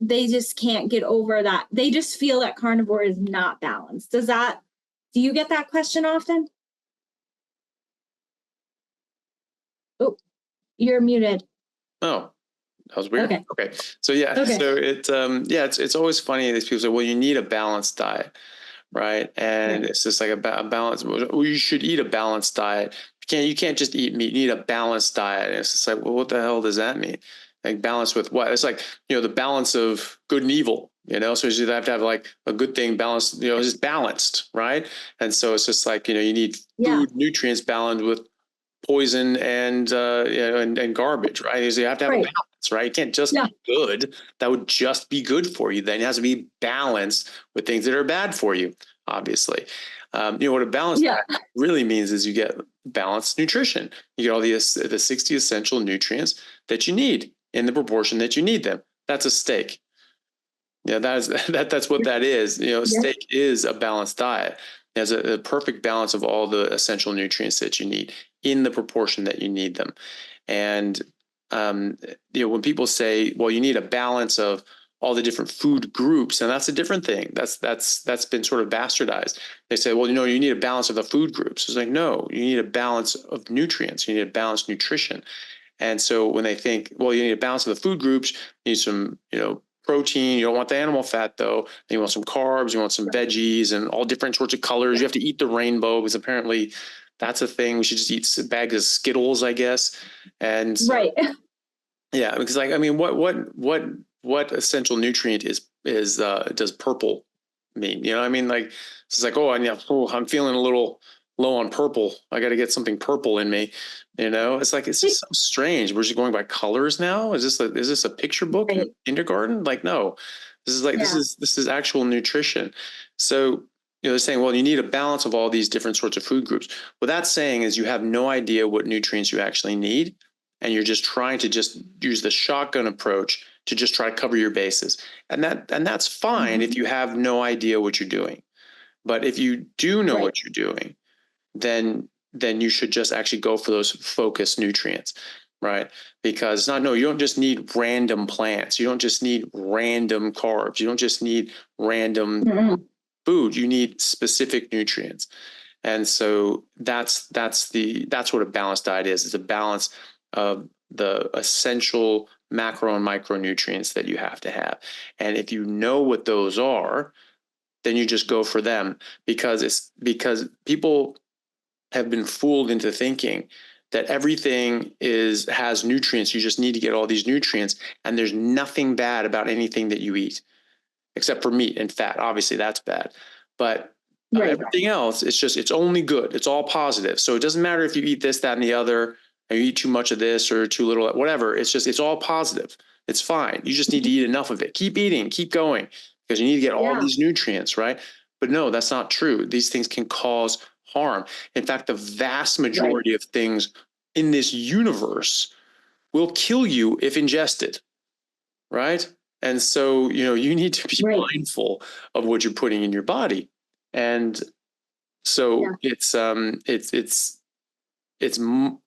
they just can't get over that. They just feel that carnivore is not balanced. Do you get that question often? Oh, you're muted. Oh, that was weird. Okay. So yeah, Okay. so it's always funny. These people say, well, you need a balanced diet, right? And Right. it's just like a balance. Well, you should eat a balanced diet. You can't just eat meat. You need a balanced diet. And it's just like, well, what the hell does that mean? Like balance with what? It's like, the balance of good and evil, so you have to have like a good thing balanced, it's just balanced, right? And so it's just like, you need food nutrients balanced with poison and and garbage, right? So you have to have a balance, right? You can't just be good. That would just be good for you. Then it has to be balanced with things that are bad for you, obviously. What a balanced diet really means is you get balanced nutrition. You get all the 60 essential nutrients that you need in the proportion that you need them. That's a steak. Yeah, that's what that is. Steak is a balanced diet. It has a perfect balance of all the essential nutrients that you need in the proportion that you need them. And when people say, well, you need a balance of all the different food groups, and that's a different thing. That's been sort of bastardized. They say, well, you need a balance of the food groups. It's like, no, you need a balance of nutrients. You need a balanced nutrition. And so when they think, well, you need a balance of the food groups, you need some, protein. You don't want the animal fat though. You want some carbs, you want some veggies and all different sorts of colors. You have to eat the rainbow because apparently that's a thing. We should just eat a bag of Skittles, I guess. And so, yeah, because like, I mean, what essential nutrient does purple mean? I mean, like, it's like, I'm feeling a little low on purple. I got to get something purple in me. It's like, it's just so strange. We're just going by colors now. Is this a picture book in kindergarten? Like, no, this is like, this is actual nutrition. So, they're saying, well, you need a balance of all these different sorts of food groups. What that's saying is you have no idea what nutrients you actually need. And you're just trying to just use the shotgun approach to just try to cover your bases. And that's fine if you have no idea what you're doing. But if you do know what you're doing, then you should just actually go for those focused nutrients, right? Because you don't just need random plants. You don't just need random carbs. You don't just need random food. You need specific nutrients. And so that's what a balanced diet is. It's a balance of the essential macro and micronutrients that you have to have. And if you know what those are, then you just go for them, because people have been fooled into thinking that everything has nutrients. You just need to get all these nutrients, and there's nothing bad about anything that you eat, except for meat and fat. Obviously, that's bad, but everything else, it's only good. It's all positive. So it doesn't matter if you eat this, that, and the other, and you eat too much of this or too little, whatever. It's all positive. It's fine. You just need to eat enough of it. Keep eating, keep going, because you need to get all these nutrients, right? But no, that's not true. These things can cause harm. In fact, the vast majority of things in this universe will kill you if ingested, right? And so, you need to be mindful of what you're putting in your body. And so it's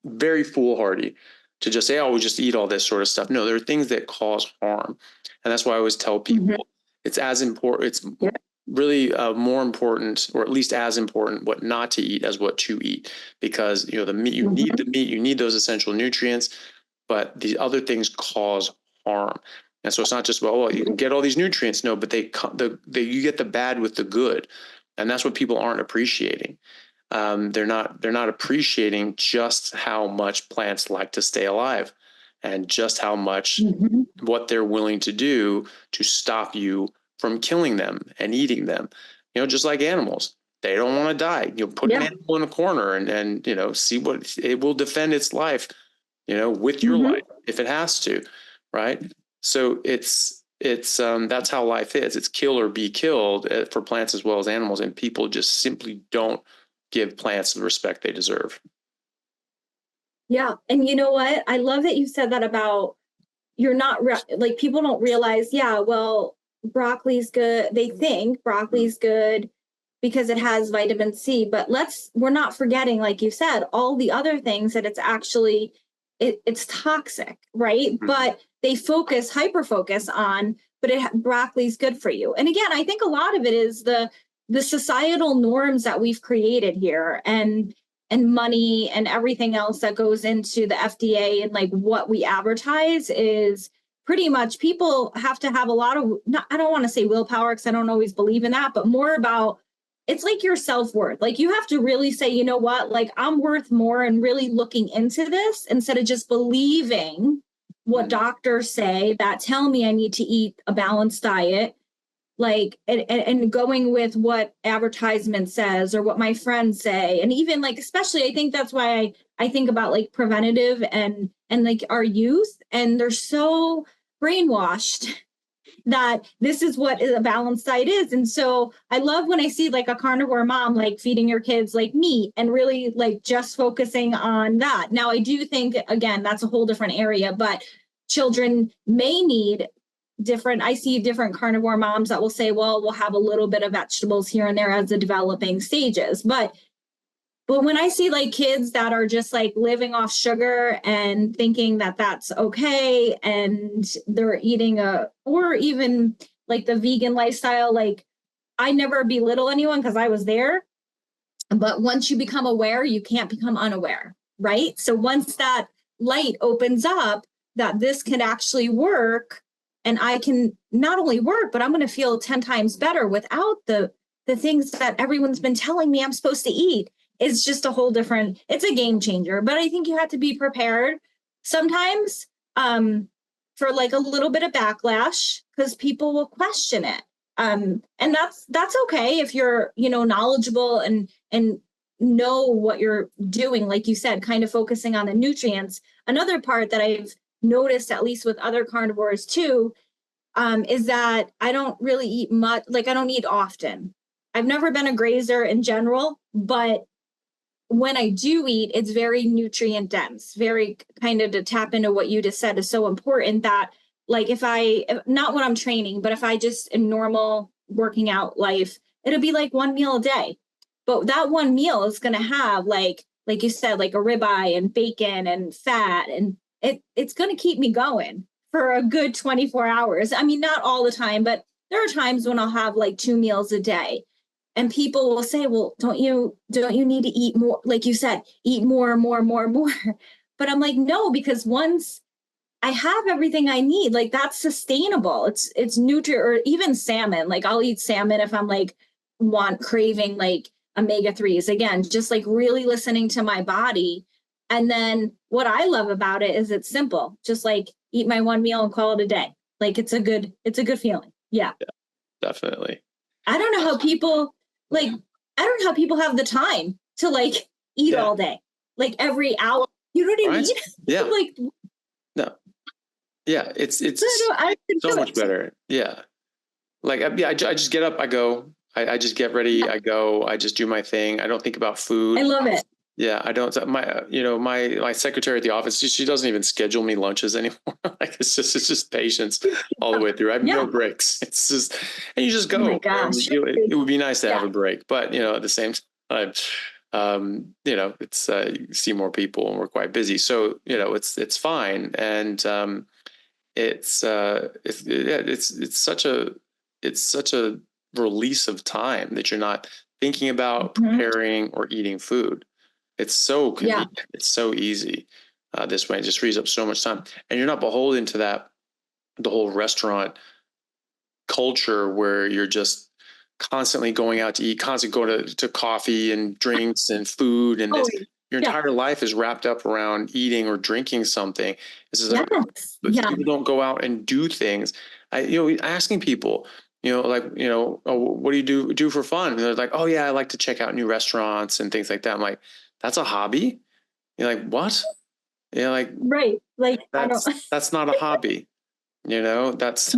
very foolhardy to just say, oh, we just eat all this sort of stuff. No, there are things that cause harm. And that's why I always tell people it's as important. It's really more important, or at least as important, what not to eat as what to eat, because the meat, you need the meat, you need those essential nutrients, but the other things cause harm. And so it's not just, well, you can get all these nutrients. No, but you get the bad with the good. And that's what people aren't appreciating. They're not appreciating just how much plants like to stay alive, and just how much what they're willing to do to stop you from killing them and eating them. Just like animals, they don't want to die. Put an animal in a corner and see what it will defend its life, with your life if it has to, right? So it's that's how life is. It's kill or be killed for plants as well as animals, and people just simply don't give plants the respect they deserve. Yeah. And you know what? I love that you said that about you're not like, people don't realize, well, broccoli's good. They think broccoli's good because it has vitamin C, but we're not forgetting, like you said, all the other things that it's actually, it's toxic, right? But they hyper focus on, but broccoli's good for you. And again, I think a lot of it is the societal norms that we've created here, and money and everything else that goes into the FDA, and like what we advertise is pretty much, people have to have a lot of, I don't want to say willpower, because I don't always believe in that, but more about, it's like your self-worth. Like, you have to really say, you know what, like, I'm worth more, and really looking into this instead of just believing what doctors say that tell me I need to eat a balanced diet, like, and going with what advertisement says or what my friends say. And even like, especially, I think that's why I think about like preventative and like our youth, and they're so brainwashed that this is what a balanced diet is. And so I love when I see like a carnivore mom, like feeding your kids like meat, and really like just focusing on that. Now, I do think, again, that's a whole different area, but children may need I see different carnivore moms that will say, well, we'll have a little bit of vegetables here and there as the developing stages. But when I see like kids that are just like living off sugar and thinking that that's okay, and they're eating or even like the vegan lifestyle, like, I never belittle anyone because I was there. But once you become aware, you can't become unaware, right? So once that light opens up that this can actually work, and I can not only work, but I'm going to feel 10 times better without the things that everyone's been telling me I'm supposed to eat. It's just a whole different, it's a game changer. But I think you have to be prepared sometimes for like a little bit of backlash, because people will question it. And that's okay if you're, knowledgeable and know what you're doing. Like you said, kind of focusing on the nutrients. Another part that I've noticed, at least with other carnivores too, is that I don't really eat much. Like, I don't eat often. I've never been a grazer in general, but when I do eat, it's very nutrient dense, very kind of, to tap into what you just said is so important, that like, if not when I'm training, but if I just in normal working out life, it'll be like one meal a day. But that one meal is going to have like you said, like a ribeye and bacon and fat, and it's going to keep me going for a good 24 hours. I mean, not all the time, but there are times when I'll have like 2 meals a day. And people will say, well, don't you need to eat more? Like you said, eat more. But I'm like, no, because once I have everything I need, like, that's sustainable. It's or even salmon. Like, I'll eat salmon if I'm like craving like omega-3s. Again, just like really listening to my body. And then what I love about it is it's simple. Just like eat my one meal and call it a day. Like it's a good feeling. Yeah. Definitely. I don't know how people have the time to like eat all day, like every hour. You know what I mean? Yeah. Like, no. Yeah. It's I so much better. Yeah. Like, I just get up, I go, I just get ready, I go, I just do my thing. I don't think about food. I love it. Yeah, I don't. My secretary at the office, she doesn't even schedule me lunches anymore. Like it's just patience all the way through. I have no breaks. It's just, and you just go. Oh my gosh. It would be nice to have a break, but at the same time, it's you see more people and we're quite busy, so it's fine, and it's such a release of time that you're not thinking about preparing or eating food. It's so convenient. Yeah. It's so easy this way. It just frees up so much time. And you're not beholden to the whole restaurant culture where you're just constantly going out to eat, constantly going to coffee and drinks and food. And your entire life is wrapped up around eating or drinking something. This is people don't go out and do things. Asking people, what do you do for fun? And they're like, oh yeah, I like to check out new restaurants and things like that. I'm like, that's a hobby? You're like, what? You're like, right. Like that's not a hobby. That's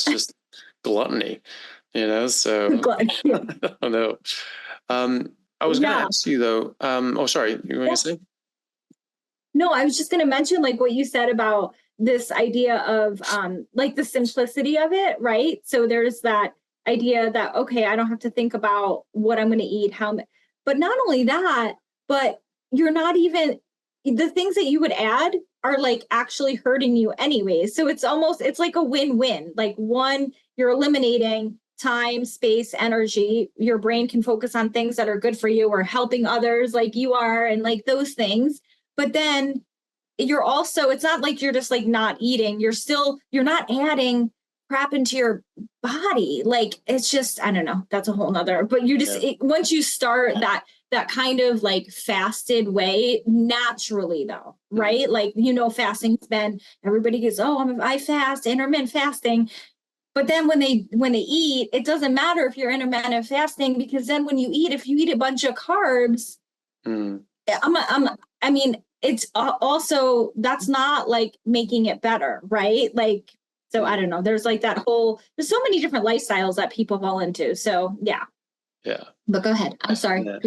just gluttony. So I don't know. I was going to ask you though. Oh, sorry. You were going to say? No, I was just going to mention like what you said about this idea of like the simplicity of it, right? So there's that idea that, okay, I don't have to think about what I'm going to eat, but not only that, but you're not even, the things that you would add are like actually hurting you anyways. So it's like a win-win. Like one, you're eliminating time, space, energy. Your brain can focus on things that are good for you or helping others like you are and like those things. But then you're also, it's not like you're just like not eating. You're not adding crap into your body. Like it's just, I don't know, that's a whole nother, but you just, once you start that kind of like fasted way naturally though, right? Like, fasting's been, everybody goes, oh, I fast, intermittent fasting. But then when they eat, it doesn't matter if you're intermittent fasting, because then when you eat, if you eat a bunch of carbs, it's also, that's not like making it better, right? Like, so I don't know. There's like there's so many different lifestyles that people fall into. So yeah. Yeah. But go ahead. I'm sorry. No,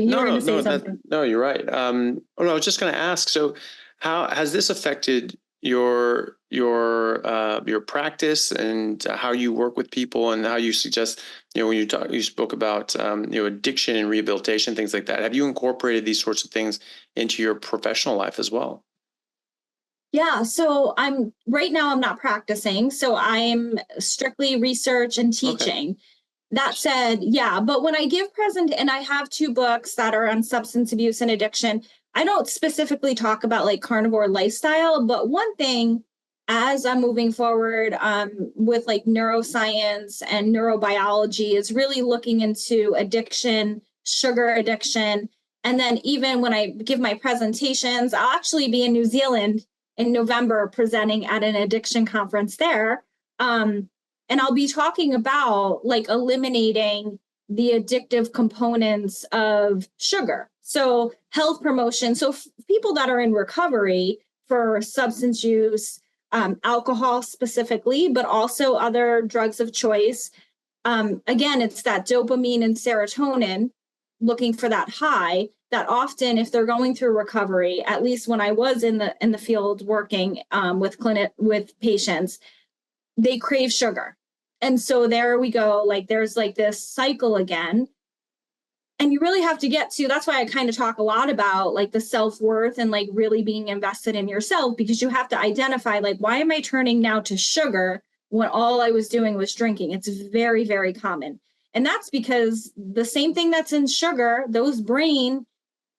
you're right. I was just going to ask, so how has this affected your practice and how you work with people and how you suggest, when you spoke about, addiction and rehabilitation, things like that. Have you incorporated these sorts of things into your professional life as well? Yeah. So right now I'm not practicing. So I'm strictly research and teaching. Okay. That said, but when I give and I have 2 books that are on substance abuse and addiction, I don't specifically talk about like carnivore lifestyle, but one thing as I'm moving forward with like neuroscience and neurobiology is really looking into addiction, sugar addiction. And then even when I give my presentations, I'll actually be in New Zealand in November presenting at an addiction conference there. And I'll be talking about like eliminating the addictive components of sugar. So health promotion. So people that are in recovery for substance use, alcohol specifically, but also other drugs of choice. Again, it's that dopamine and serotonin, looking for that high, that often if they're going through recovery, at least when I was in the field working with patients, they crave sugar. And so there we go, like there's like this cycle again. And you really have to get to, that's why I kind of talk a lot about like the self-worth and like really being invested in yourself, because you have to identify like, why am I turning now to sugar when all I was doing was drinking? It's very, very common. And that's because the same thing that's in sugar, those brain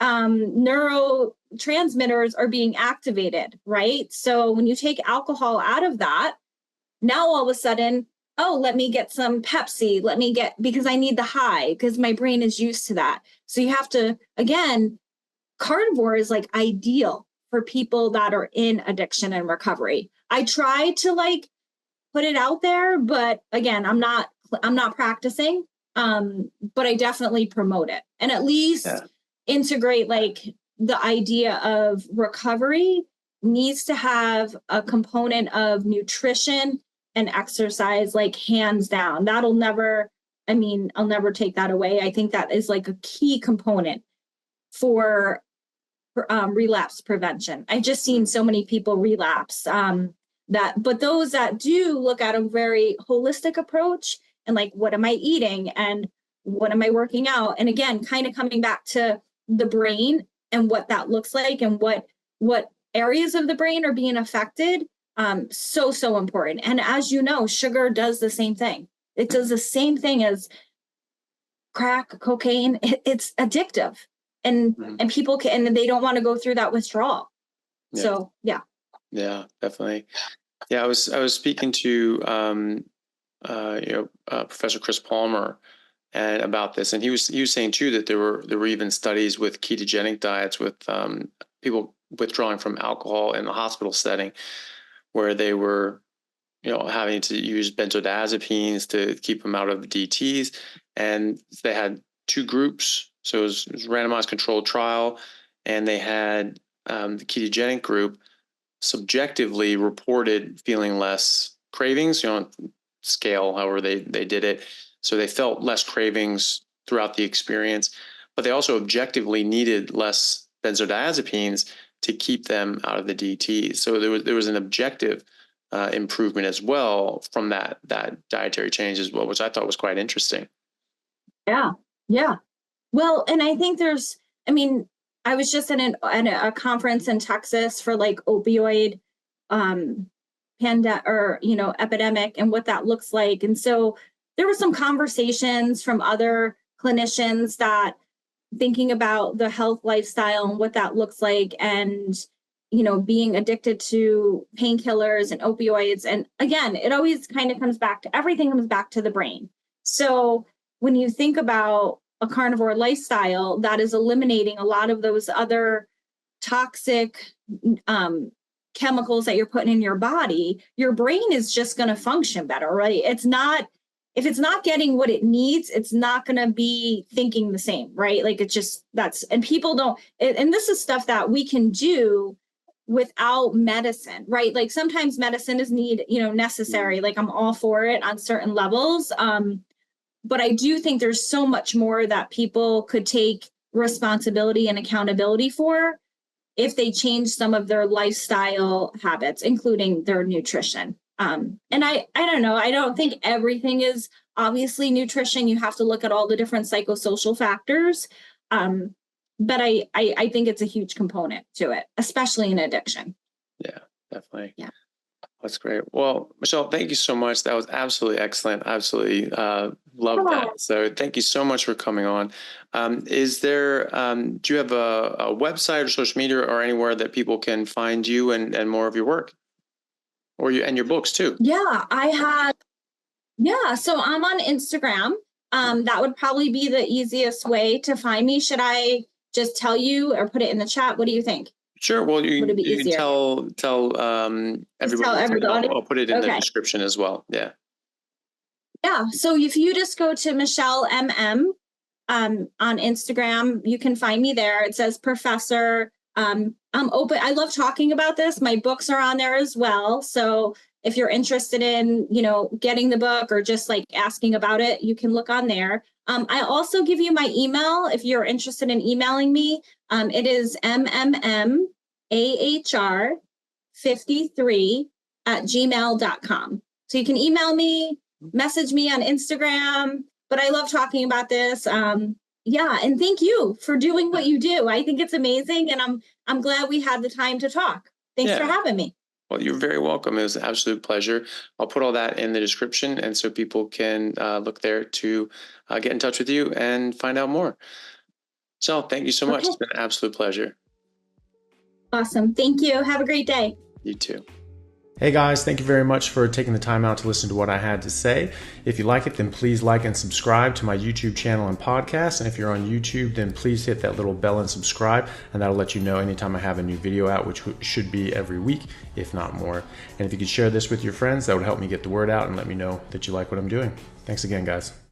neurotransmitters are being activated, right? So when you take alcohol out of that, now all of a sudden oh, let me get some Pepsi, because I need the high, because my brain is used to that. So you have to, again, carnivore is like ideal for people that are in addiction and recovery. I try to like put it out there, but again, I'm not practicing. But I definitely promote it, and at least integrate like the idea of recovery needs to have a component of nutrition and exercise, like hands down. I'll never take that away. I think that is like a key component for relapse prevention. I've just seen so many people relapse, but those that do look at a very holistic approach and like, what am I eating and what am I working out? And again, kind of coming back to the brain and what that looks like and what areas of the brain are being affected. So important. And as you know, sugar does the same thing. It does the same thing as crack, cocaine. It's addictive. And people can, and they don't want to go through that withdrawal. Yeah. So yeah, definitely. Yeah, I was speaking to Professor Chris Palmer and about this, and he was saying too that there were even studies with ketogenic diets with people withdrawing from alcohol in the hospital setting, where they were having to use benzodiazepines to keep them out of DTs, and they had two groups. So it was a randomized controlled trial, and they had the ketogenic group subjectively reported feeling less cravings, scale, however they did it. So they felt less cravings throughout the experience, but they also objectively needed less benzodiazepines to keep them out of the DTs. So there was an objective improvement as well from that dietary change as well, which I thought was quite interesting. Yeah. Well, and I think I was just at a conference in Texas for like opioid epidemic and what that looks like. And so there were some conversations from other clinicians that thinking about the health lifestyle and what that looks like, and being addicted to painkillers and opioids. And again, it always kind of everything comes back to the brain. So when you think about a carnivore lifestyle that is eliminating a lot of those other toxic chemicals that you're putting in your body, your brain is just going to function better, right? If it's not getting what it needs, it's not going to be thinking the same, right? Like and people don't, and this is stuff that we can do without medicine, right? Like sometimes medicine is necessary. Like I'm all for it on certain levels. But I do think there's so much more that people could take responsibility and accountability for if they change some of their lifestyle habits, including their nutrition. And I don't know, I don't think everything is obviously nutrition. You have to look at all the different psychosocial factors. But I think it's a huge component to it, especially in addiction. Yeah, definitely. Yeah. That's great. Well, Michele, thank you so much. That was absolutely excellent. Absolutely loved that. So thank you so much for coming on. Is there, do you have a website or social media or anywhere that people can find you and more of your work? Or your books too? Yeah, so I'm on Instagram. That would probably be the easiest way to find me. Should I just tell you or put it in the chat? What do you think? Sure. Well, you can tell everybody. I'll put it in the description as well. Yeah. Yeah. So if you just go to Michele MM on Instagram, you can find me there. It says Professor. I'm open. I love talking about this. My books are on there as well. So if you're interested in, getting the book or just like asking about it, you can look on there. I also give you my email if you're interested in emailing me. It is mmmahr53@gmail.com. So you can email me, message me on Instagram, but I love talking about this. Yeah. And thank you for doing what you do. I think it's amazing. And I'm glad we had the time to talk. Thanks for having me. Well, you're very welcome. It was an absolute pleasure. I'll put all that in the description, and so people can look there to get in touch with you and find out more. So thank you so much. It's been an absolute pleasure. Awesome. Thank you. Have a great day. You too. Hey guys, thank you very much for taking the time out to listen to what I had to say. If you like it, then please like and subscribe to my YouTube channel and podcast. And if you're on YouTube, then please hit that little bell and subscribe, and that'll let you know anytime I have a new video out, which should be every week, if not more. And if you could share this with your friends, that would help me get the word out and let me know that you like what I'm doing. Thanks again, guys.